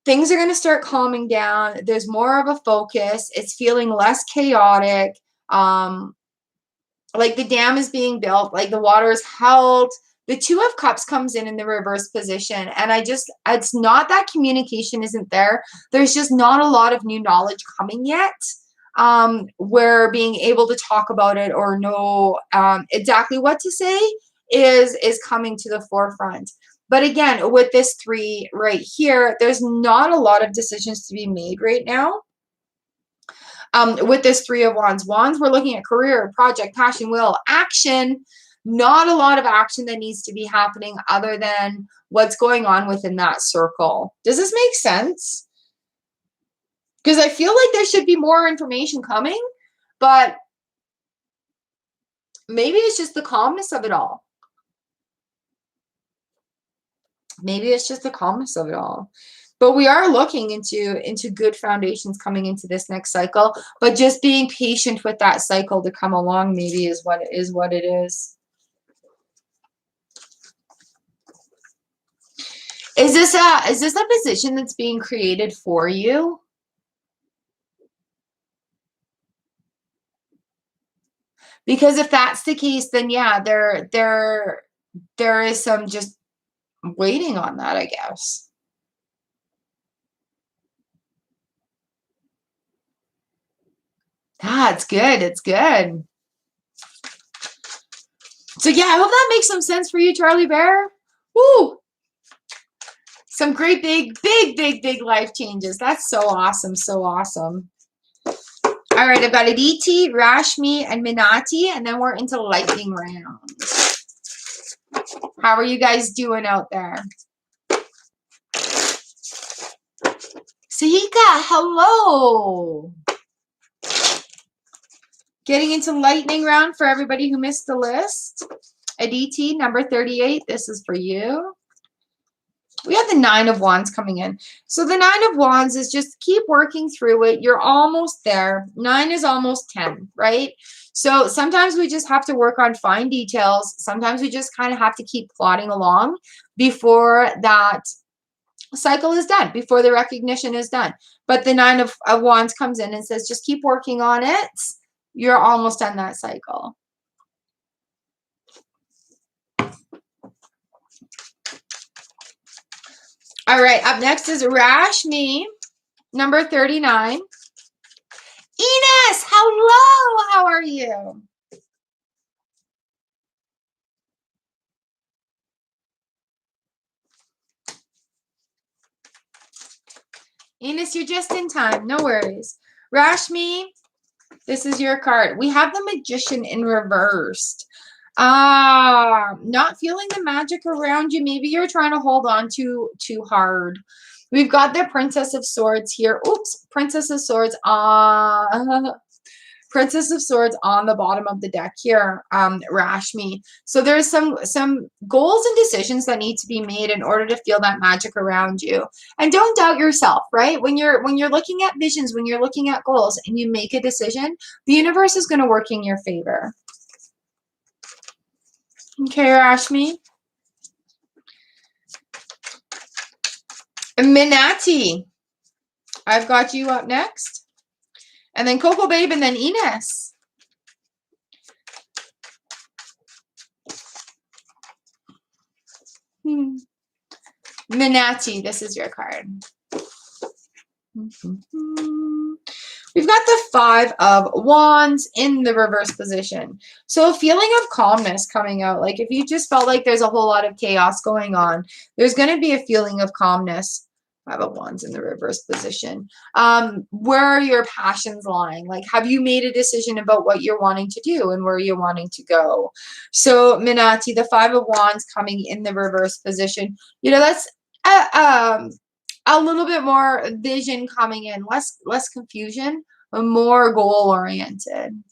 things are going to start calming down. There's more of a focus. It's feeling less chaotic. Like the dam is being built, like the water is held. The Two of Cups comes in the reverse position. And it's not that communication isn't there. There's just not a lot of new knowledge coming yet. Where being able to talk about it or know exactly what to say is coming to the forefront. But again, with this three right here, there's not a lot of decisions to be made right now. With this Three of Wands, we're looking at career, project, passion, will, action. Not a lot of action that needs to be happening other than what's going on within that circle. Does this make sense? Because I feel like there should be more information coming, but maybe it's just the calmness of it all. Maybe it's just the calmness of it all. But we are looking into good foundations coming into this next cycle. But just being patient with that cycle to come along maybe is what it is. Is this a position that's being created for you? Because if that's the case, then yeah, there is some just waiting on that, I guess. Ah, it's good. It's good. So yeah, I hope that makes some sense for you, Charlie Bear. Woo! Some great big life changes. That's so awesome. So awesome. All right, I've got Aditi, Rashmi, and Minati, and then we're into lightning round. How are you guys doing out there? Sahika, hello. Getting into lightning round for everybody who missed the list. Aditi, number 38, this is for you. We have the Nine of Wands coming in. So the Nine of Wands is just keep working through it. You're almost there. 9 is almost 10, right? So sometimes we just have to work on fine details. Sometimes we just kind of have to keep plodding along before that cycle is done, before the recognition is done. But the Nine of Wands comes in and says, just keep working on it. You're almost done that cycle. All right, up next is Rashmi, number 39. Ines, hello, how are you? Ines, you're just in time, no worries. Rashmi, this is your card. We have the Magician in reversed. Not feeling the magic around you. Maybe you're trying to hold on too hard. We've got the Princess of Swords here. Oops, Princess of Swords Princess of Swords on the bottom of the deck here, Rashmi. So there's some goals and decisions that need to be made in order to feel that magic around you. And don't doubt yourself, right? When you're looking at visions, when you're looking at goals and you make a decision, the universe is going to work in your favor. Okay, Rashmi. Minati, I've got you up next. And then Coco Babe and then Ines. Minati, this is your card. We've got the Five of Wands in the reverse position. So a feeling of calmness coming out. Like if you just felt like there's a whole lot of chaos going on, there's going to be a feeling of calmness. Five of Wands in the reverse position. Where are your passions lying? Like, have you made a decision about what you're wanting to do and where you're wanting to go? So Minati, the Five of Wands coming in the reverse position. You know, that's a little bit more vision coming in, less confusion, but more goal oriented.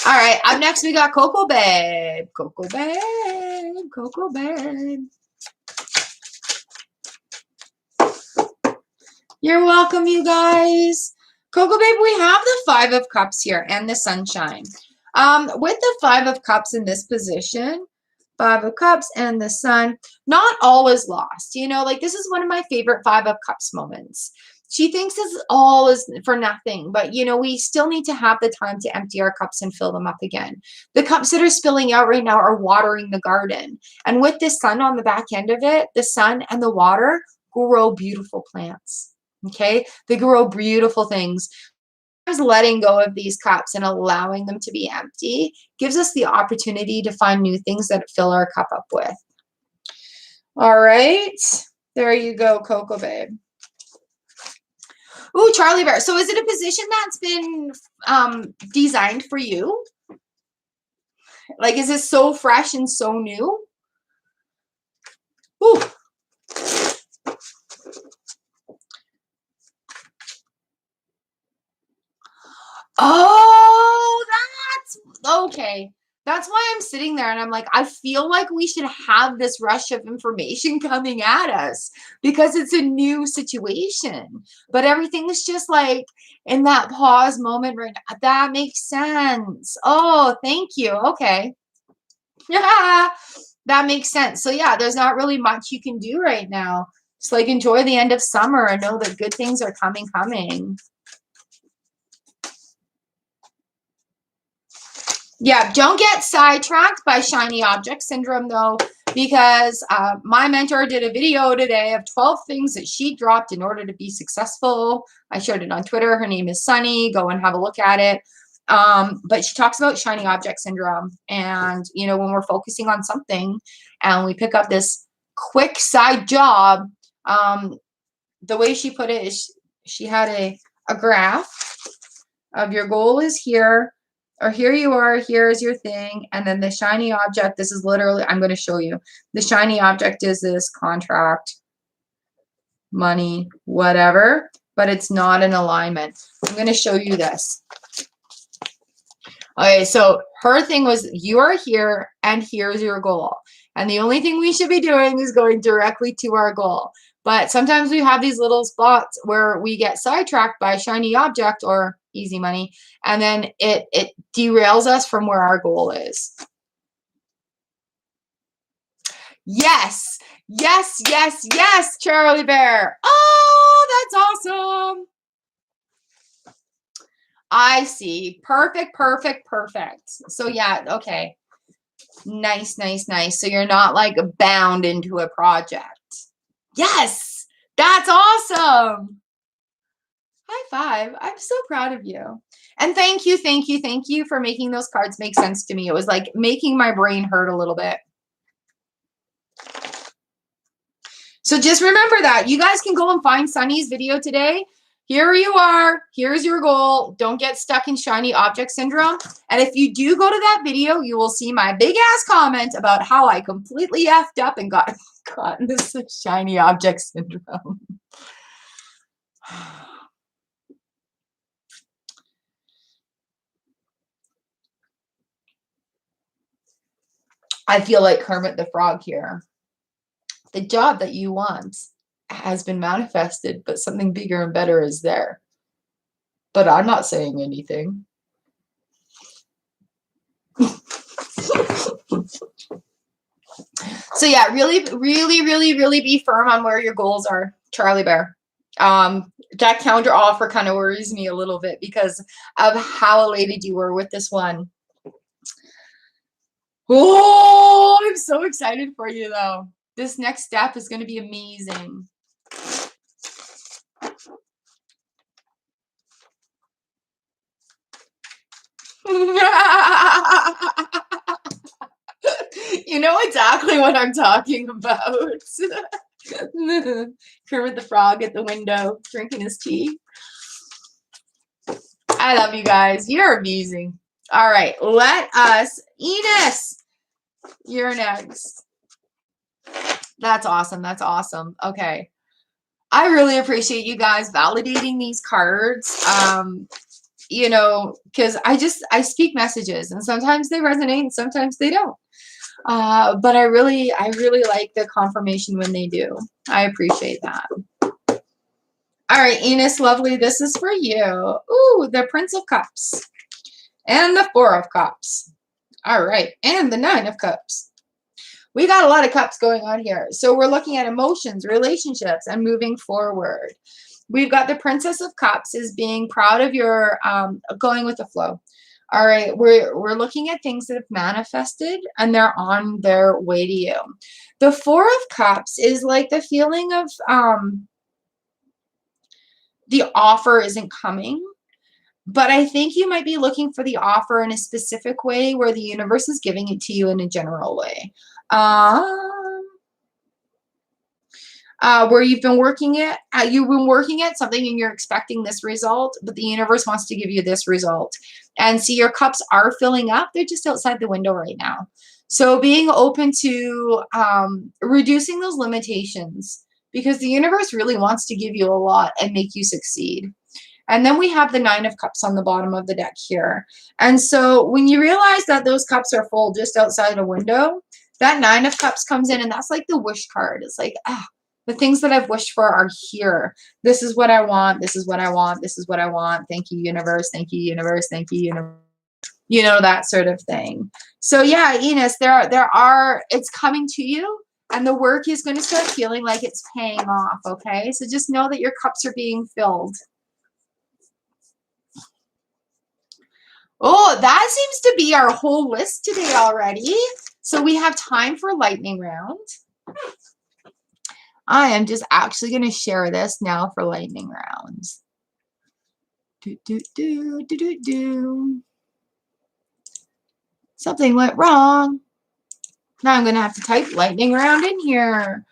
All right, up next we got Coco Babe. Coco Babe, Coco Babe. You're welcome, you guys. Coco Babe, we have the Five of Cups here and the Sunshine. With the Five of Cups in this position, Five of Cups and the Sun, not all is lost. You know, like this is one of my favorite Five of Cups moments. She thinks this all is for nothing, but you know, we still need to have the time to empty our cups and fill them up again. The cups that are spilling out right now are watering the garden. And with the sun on the back end of it, the sun and the water grow beautiful plants. Okay? They grow beautiful things. Letting go of these cups and allowing them to be empty gives us the opportunity to find new things that fill our cup up with. All right. There you go, Coco Babe. Ooh, Charlie Bear. So is it a position that's been designed for you? Like, is this so fresh and so new? Ooh. Oh, that's okay. That's why I'm sitting there and I'm like, I feel like we should have this rush of information coming at us because it's a new situation. But everything is just like in that pause moment right now. That makes sense. Oh, thank you. Okay. Yeah, that makes sense. So yeah, there's not really much you can do right now. Just like enjoy the end of summer and know that good things are coming. Yeah, don't get sidetracked by shiny object syndrome, though, because my mentor did a video today of 12 things that she dropped in order to be successful. I shared it on Twitter. Her name is Sunny. Go and have a look at it. But she talks about shiny object syndrome. And, you know, when we're focusing on something and we pick up this quick side job, the way she put it is she had a graph of your goal is here. Or here you are, here's your thing, and then the shiny object, this is literally, I'm going to show you. The shiny object is this contract, money, whatever, but it's not in alignment. I'm going to show you this. Okay, so her thing was, you are here, and here's your goal. And the only thing we should be doing is going directly to our goal. But sometimes we have these little spots where we get sidetracked by a shiny object or easy money, and then it derails us from where our goal is. Yes, yes, yes, yes, Charlie Bear. Oh, that's awesome. I see. Perfect, perfect, perfect. So yeah, okay. Nice, nice, nice. So you're not like bound into a project. Yes, that's awesome. High five. I'm so proud of you. And thank you, thank you, thank you for making those cards make sense to me. It was like making my brain hurt a little bit. So just remember that. You guys can go and find Sunny's video today. Here you are. Here's your goal. Don't get stuck in shiny object syndrome. And if you do go to that video, you will see my big ass comment about how I completely effed up and got in this shiny object syndrome. I feel like Kermit the Frog here. The job that you want has been manifested, but something bigger and better is there. But I'm not saying anything. So yeah, really, really, really, really be firm on where your goals are, Charlie Bear. That counter offer kind of worries me a little bit because of how elated you were with this one. Oh, I'm so excited for you though. This next step is going to be amazing. You know exactly what I'm talking about. Kermit the Frog at the window drinking his tea. I love you guys. You're amazing. All right, let us, Enos, you're next. That's awesome. That's awesome. Okay. I really appreciate you guys validating these cards. You know, because I speak messages and sometimes they resonate and sometimes they don't. But I really like the confirmation when they do. I appreciate that. All right, Enos, lovely. This is for you. Ooh, the Prince of Cups and the Four of Cups. All right, and the Nine of Cups. We got a lot of cups going on here. So we're looking at emotions, relationships, and moving forward. We've got the Princess of Cups is being proud of your going with the flow. All right, we're looking at things that have manifested and they're on their way to you. The Four of Cups is like the feeling of the offer isn't coming, but I think you might be looking for the offer in a specific way where the universe is giving it to you in a general way. Where you've been working at something and you're expecting this result, but the universe wants to give you this result. And see, your cups are filling up. They're just outside the window right now. So being open to reducing those limitations, because the universe really wants to give you a lot and make you succeed. And then we have the Nine of Cups on the bottom of the deck here. And so when you realize that those cups are full just outside a window, that Nine of Cups comes in and that's like the wish card. It's like, the things that I've wished for are here. This is what I want. This is what I want. This is what I want. Thank you, universe. Thank you, universe. Thank you, universe. You know, that sort of thing. So yeah, Enos, it's coming to you and the work is going to start feeling like it's paying off. Okay. So just know that your cups are being filled. Oh, that seems to be our whole list today already. So we have time for lightning round. I am just actually going to share this now for lightning rounds. Something went wrong. Now I'm going to have to type lightning round in here.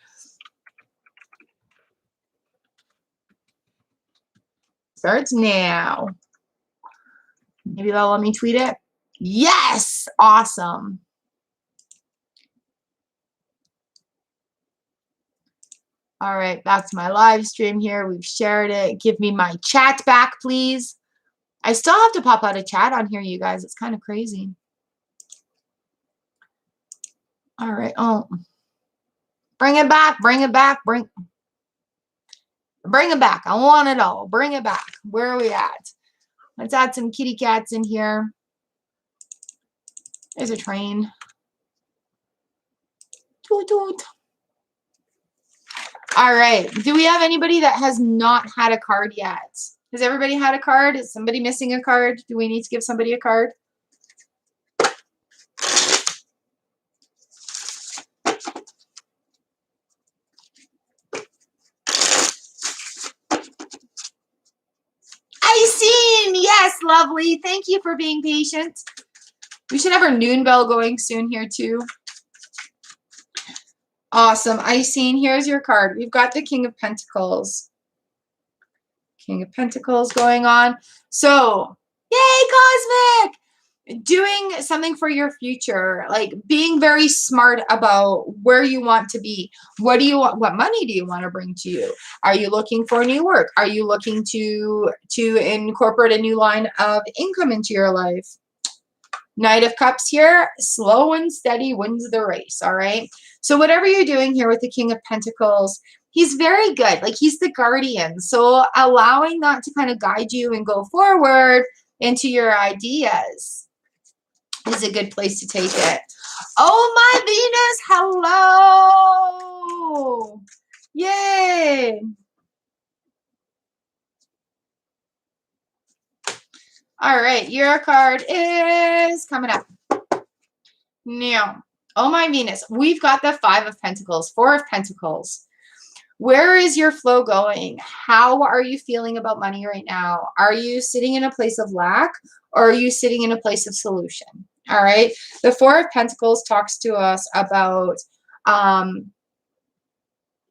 Starts now. Maybe they'll let me tweet it. Yes! Awesome. All right, that's my live stream here. We've shared it. Give me my chat back, please. I still have to pop out a chat on here, you guys. It's kind of crazy. All right. Oh, bring it back. Bring it back. Bring it back. I want it all. Bring it back. Where are we at? Let's add some kitty cats in here. There's a train. Toot toot. All right. Do we have anybody that has not had a card yet? Has everybody had a card? Is somebody missing a card? Do we need to give somebody a card? I seen. Yes, lovely. Thank you for being patient. We should have our noon bell going soon here too. Awesome. Isene, here's your card. We've got the King of Pentacles. King of Pentacles going on. So, yay, Cosmic! Doing something for your future, like being very smart about where you want to be. What do you want? What money do you want to bring to you? Are you looking for new work? Are you looking to incorporate a new line of income into your life? Knight of Cups here, slow and steady wins the race, all right? So whatever you're doing here with the King of Pentacles, he's very good. Like, he's the guardian. So allowing that to kind of guide you and go forward into your ideas is a good place to take it. Oh, my Venus, hello. Yay. All right, your card is coming up. Now, oh my Venus, we've got the Five of Pentacles, Four of Pentacles. Where is your flow going? How are you feeling about money right now? Are you sitting in a place of lack, or are you sitting in a place of solution? All right. The Four of Pentacles talks to us about,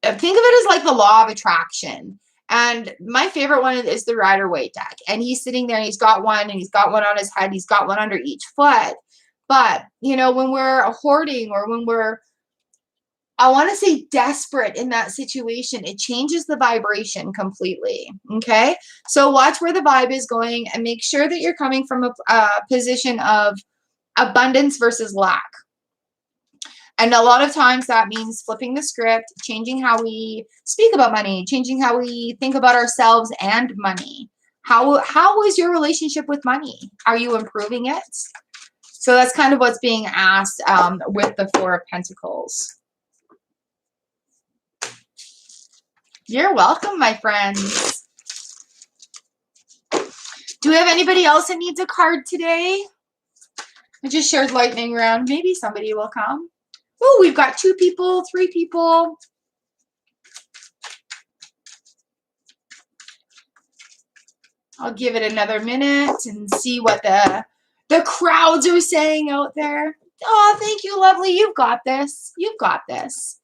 think of it as like the law of attraction. And my favorite one is the Rider-Waite deck. And he's sitting there and he's got one, and he's got one on his head. He's got one under each foot. But, you know, when we're hoarding, or when we're, I want to say, desperate in that situation, it changes the vibration completely. Okay. So watch where the vibe is going, and make sure that you're coming from a position of abundance versus lack. And a lot of times that means flipping the script, changing how we speak about money, changing how we think about ourselves and money. How is your relationship with money? Are you improving it? So that's kind of what's being asked with the Four of Pentacles. You're welcome, my friends. Do we have anybody else that needs a card today? I just shared lightning round. Maybe somebody will come. Oh, we've got 2 people, 3 people. I'll give it another minute and see what the crowds are saying out there. Oh, thank you, lovely. You've got this. You've got this.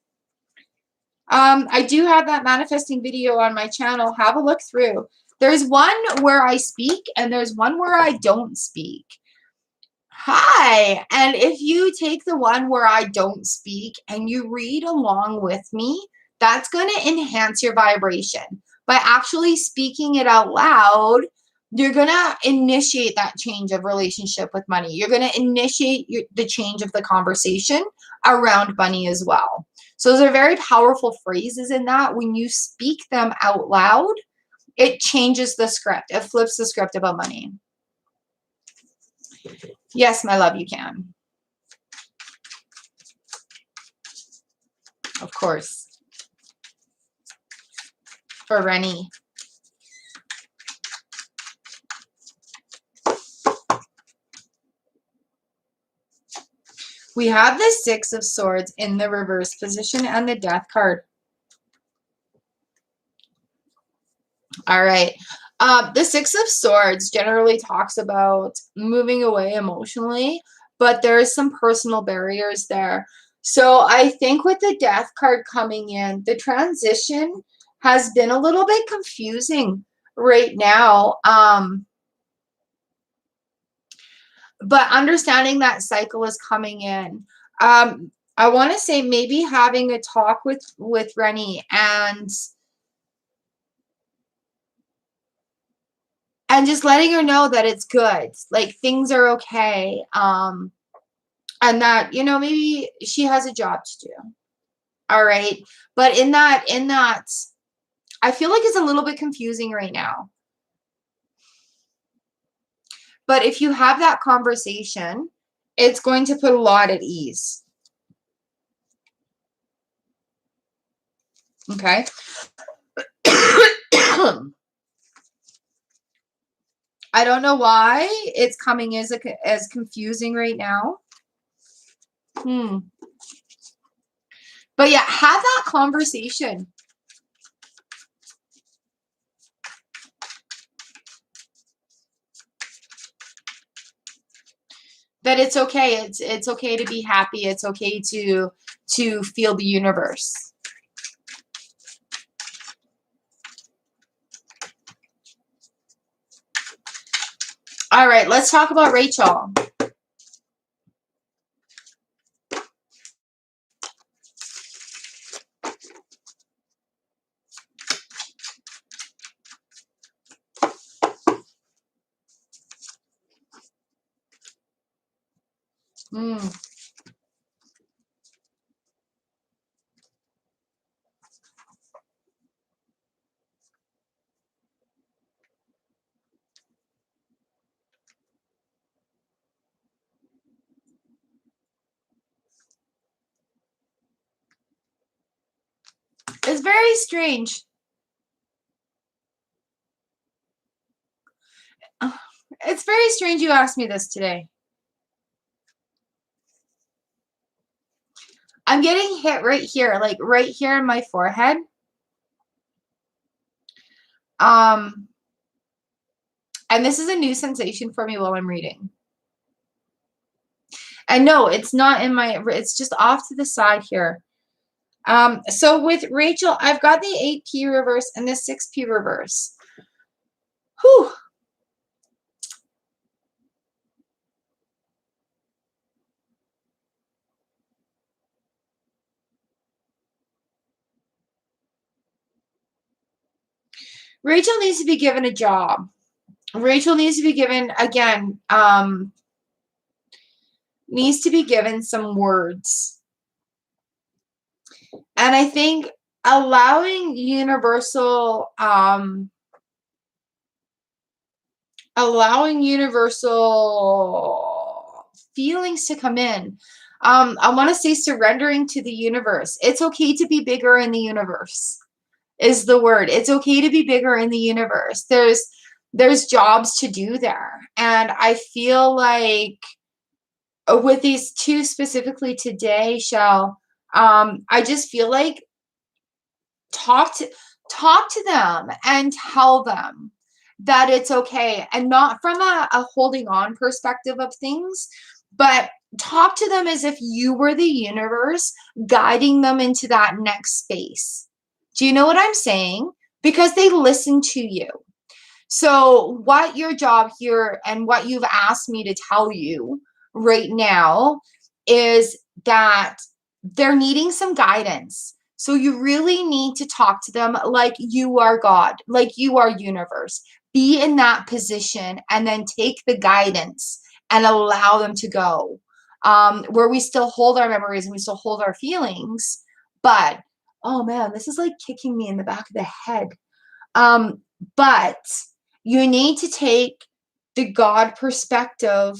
I do have that manifesting video on my channel. Have a look through. There's one where I speak, and there's one where I don't speak. Hi. And if you take the one where I don't speak and you read along with me, that's going to enhance your vibration. By actually speaking it out loud, you're going to initiate that change of relationship with money. You're going to initiate the change of the conversation around money as well. So those are very powerful phrases in that. When you speak them out loud, it changes the script. It flips the script about money. Yes, my love, you can. Of course. For Rennie. We have the Six of Swords in the reverse position and the Death card. All right. The Six of Swords generally talks about moving away emotionally, but there's some personal barriers there. So I think with the Death card coming in, the transition has been a little bit confusing right now. But understanding that cycle is coming in. I want to say maybe having a talk with Rennie and just letting her know that it's good, like things are okay, and that, you know, maybe she has a job to do. All right, but in that I feel like it's a little bit confusing right now. But if you have that conversation, it's going to put a lot at ease. Okay. I don't know why it's coming as confusing right now. But yeah, have that conversation. That it's okay. It's okay to be happy. It's okay to feel the universe. All right, let's talk about Rachel. It's very strange. It's very strange you asked me this today. I'm getting hit right here, like right here in my forehead. And this is a new sensation for me while I'm reading. And no, it's not in my, it's just off to the side here. So with Rachel, I've got the 8p reverse and the 6p reverse. Whew. Rachel needs to be given a job. Rachel needs to be given, again, needs to be given some words. And I think allowing universal feelings to come in. I want to say surrendering to the universe. It's okay to be bigger in the universe is the word. It's okay to be bigger in the universe. There's jobs to do there. And I feel like with these two specifically today, Shell, I just feel like talk to them and tell them that it's okay, and not from a holding on perspective of things, but talk to them as if you were the universe guiding them into that next space. Do you know what I'm saying? Because they listen to you. So what your job here and what you've asked me to tell you right now is that they're needing some guidance. So you really need to talk to them like you are God, like you are universe. Be in that position and then take the guidance and allow them to go. Where we still hold our memories and we still hold our feelings. But, oh man, this is like kicking me in the back of the head. But you need to take the God perspective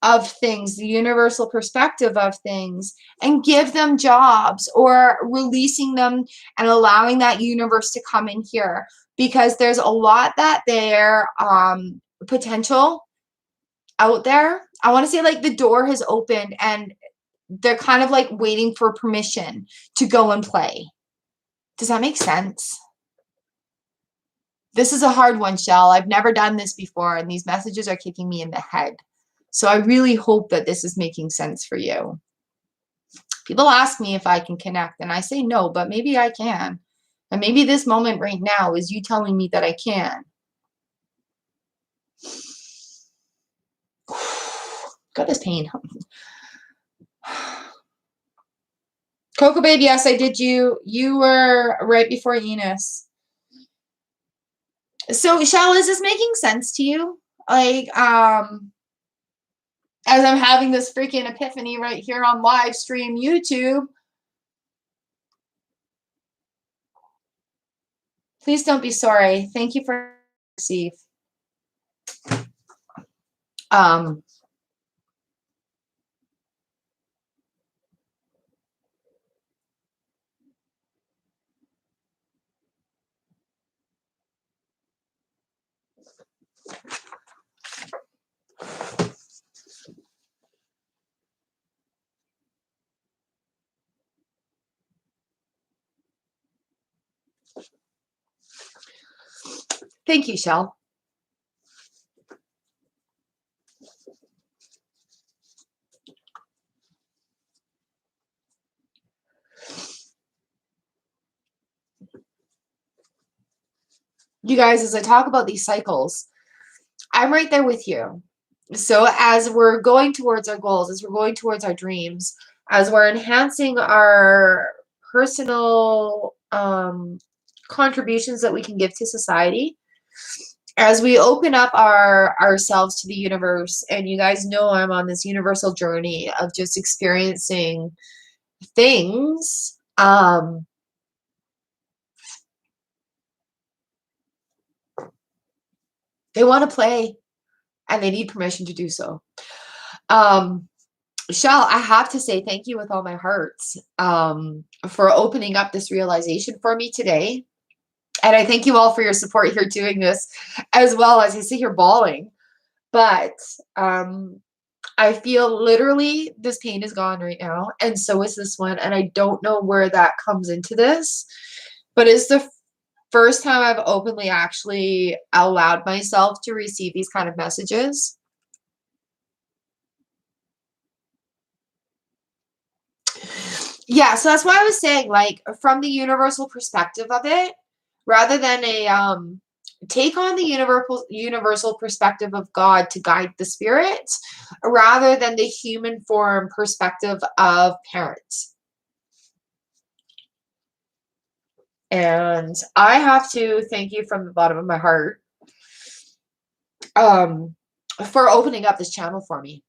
of things, the universal perspective of things, and give them jobs or releasing them and allowing that universe to come in here, because there's a lot that their potential out there. I want to say like the door has opened and they're kind of like waiting for permission to go and play. Does that make sense? This is a hard one, Shell. I've never done this before, and these messages are kicking me in the head. So I really hope that this is making sense for you. People ask me if I can connect, and I say no, but maybe I can. And maybe this moment right now is you telling me that I can. Got this pain. Coco Babe, yes, I did you. You were right before Enos. So, Shell, is this making sense to you? Like, as I'm having this freaking epiphany right here on live stream YouTube. Please don't be sorry. Thank you for receive. Thank you, Shell. You guys, as I talk about these cycles, I'm right there with you. So as we're going towards our goals, as we're going towards our dreams, as we're enhancing our personal contributions that we can give to society, as we open up ourselves to the universe, and you guys know I'm on this universal journey of just experiencing things, they want to play and they need permission to do so. Shell, I have to say thank you with all my heart for opening up this realization for me today. And I thank you all for your support here doing this, as well as I sit here bawling. But I I feel literally this pain is gone right now, and so is this one, and I don't know where that comes into this, but it's the first time I've openly actually allowed myself to receive these kind of messages. Yeah, so that's why I was saying, like, from the universal perspective of it, rather than take on the universal perspective of God to guide the spirit, rather than the human form perspective of parents. And I have to thank you from the bottom of my heart for opening up this channel for me.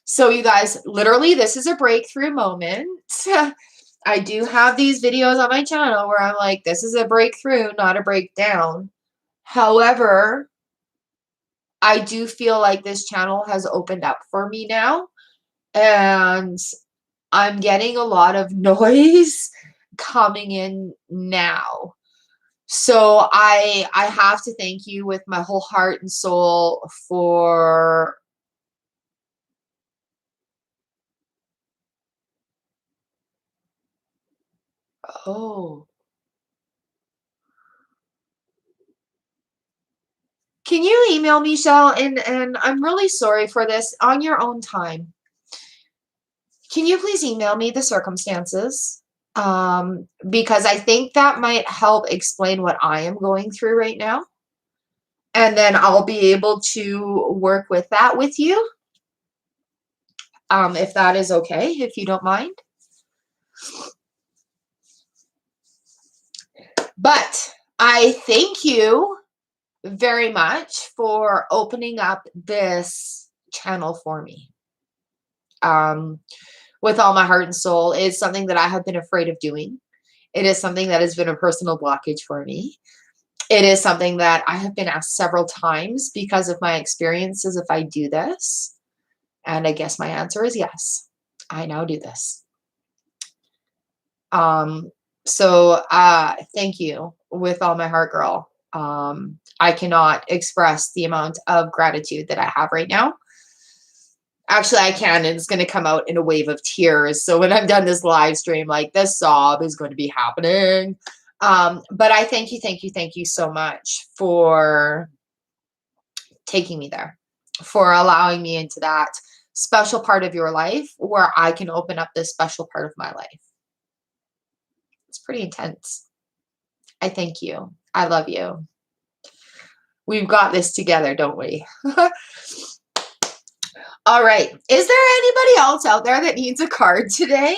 So you guys, literally, this is a breakthrough moment. I do have these videos on my channel where I'm like, this is a breakthrough, not a breakdown. However, I do feel like this channel has opened up for me now, and I'm getting a lot of noise coming in now. So I have to thank you with my whole heart and soul for oh. Can you email me, Shell? And I'm really sorry for this on your own time. Can you please email me the circumstances? Because I think that might help explain what I am going through right now. And then I'll be able to work with that with you. If that is okay, if you don't mind. But I thank you very much for opening up this channel for me. With all my heart and soul. It's something that I have been afraid of doing. It is something that has been a personal blockage for me. It is something that I have been asked several times because of my experiences if I do this. And I guess my answer is yes. I now do this. So thank you with all my heart, girl. I cannot express the amount of gratitude that I have right now. Actually, I can, and it's going to come out in a wave of tears. So when I'm done this live stream, like this sob is going to be happening. But I thank you so much for taking me there, for allowing me into that special part of your life where I can open up this special part of my life. It's pretty intense. I thank you. I love you. We've got this together, don't we? All right. Is there anybody else out there that needs a card today?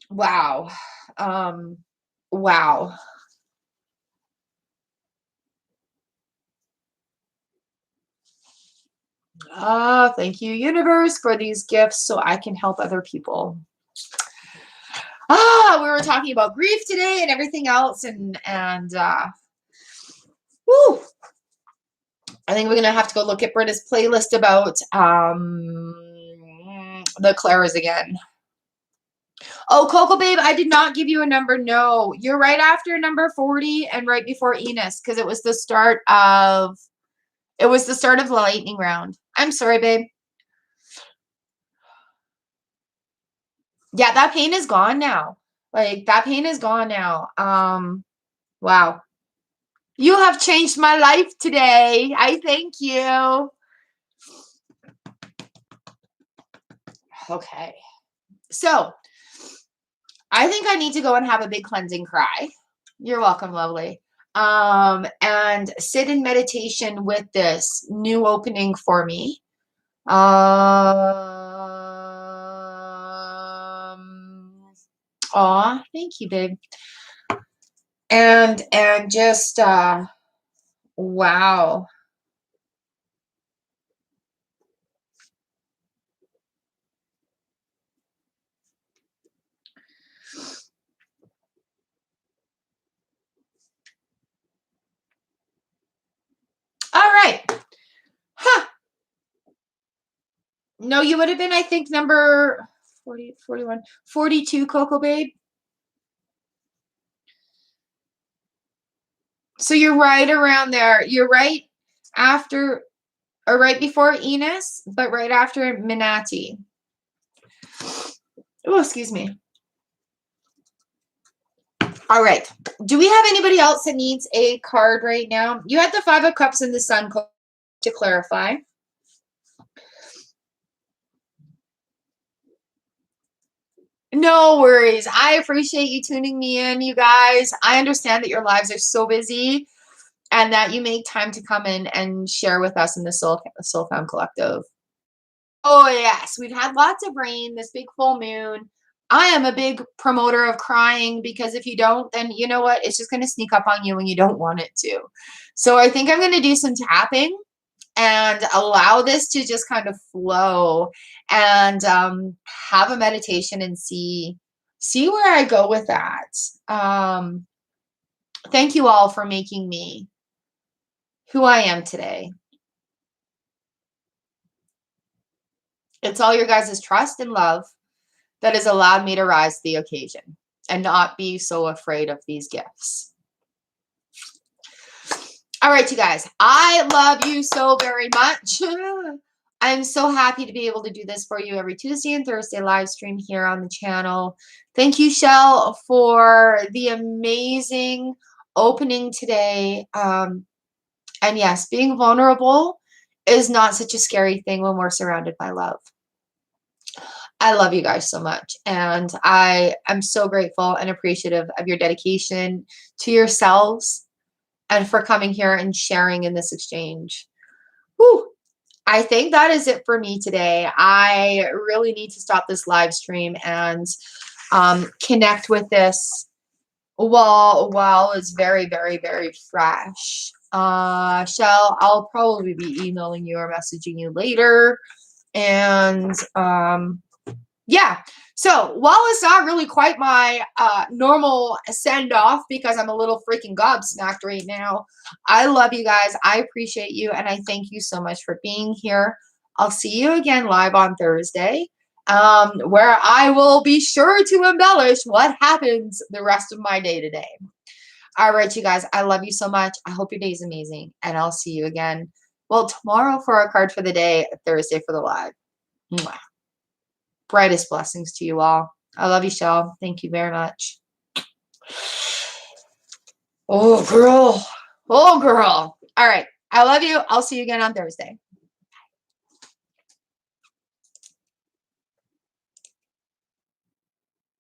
Wow. Wow. Thank you, universe, for these gifts so I can help other people. We were talking about grief today and everything else, and woo. I think we're gonna have to go look at Britta's playlist about the Claras again. Oh, Coco Babe, I did not give you a number. No, you're right after number 40 and right before Enos, because it was the start of the lightning round. I'm sorry, babe. Yeah, that pain is gone now. Like, that pain is gone now. Wow. You have changed my life today. I thank you. Okay. So, I think I need to go and have a big cleansing cry. You're welcome, lovely. And sit in meditation with this new opening for me. Aw, thank you, babe. And just wow. All right. Huh. No, you would have been, I think, number 40, 41, 42, Coco Babe. So you're right around there. You're right after, or right before Enos, but right after Minati. Oh, excuse me. All right. Do we have anybody else that needs a card right now? You had the Five of Cups and the Sun to clarify. No worries. I appreciate you tuning me in, you guys. I understand that your lives are so busy and that you make time to come in and share with us in the Soul Found Collective. Oh, yes. We've had lots of rain, this big full moon. I am a big promoter of crying because if you don't, then you know what? It's just going to sneak up on you when you don't want it to. So I think I'm going to do some tapping and allow this to just kind of flow and have a meditation and see where I go with that. Thank you all for making me who I am today. It's all your guys' trust and love that has allowed me to rise to the occasion and not be so afraid of these gifts. All right, you guys, I love you so very much. I'm so happy to be able to do this for you every Tuesday and Thursday live stream here on the channel. Thank you, Shell, for the amazing opening today. And yes, being vulnerable is not such a scary thing when we're surrounded by love. I love you guys so much. And I am so grateful and appreciative of your dedication to yourselves and for coming here and sharing in this exchange. Whew. I think that is it for me today. I really need to stop this live stream and connect with this while it's very, very, very fresh. Shell, I'll probably be emailing you or messaging you later. And yeah, so while it's not really quite my normal send off because I'm a little freaking gobsmacked right now, I love you guys. I appreciate you. And I thank you so much for being here. I'll see you again live on Thursday, where I will be sure to embellish what happens the rest of my day today. All right, you guys, I love you so much. I hope your day is amazing. And I'll see you again, well, tomorrow for our card for the day, Thursday for the live. Mwah. Brightest blessings to you all. I love you, Shell. Thank you very much. Oh, girl. Oh, girl. All right. I love you. I'll see you again on Thursday.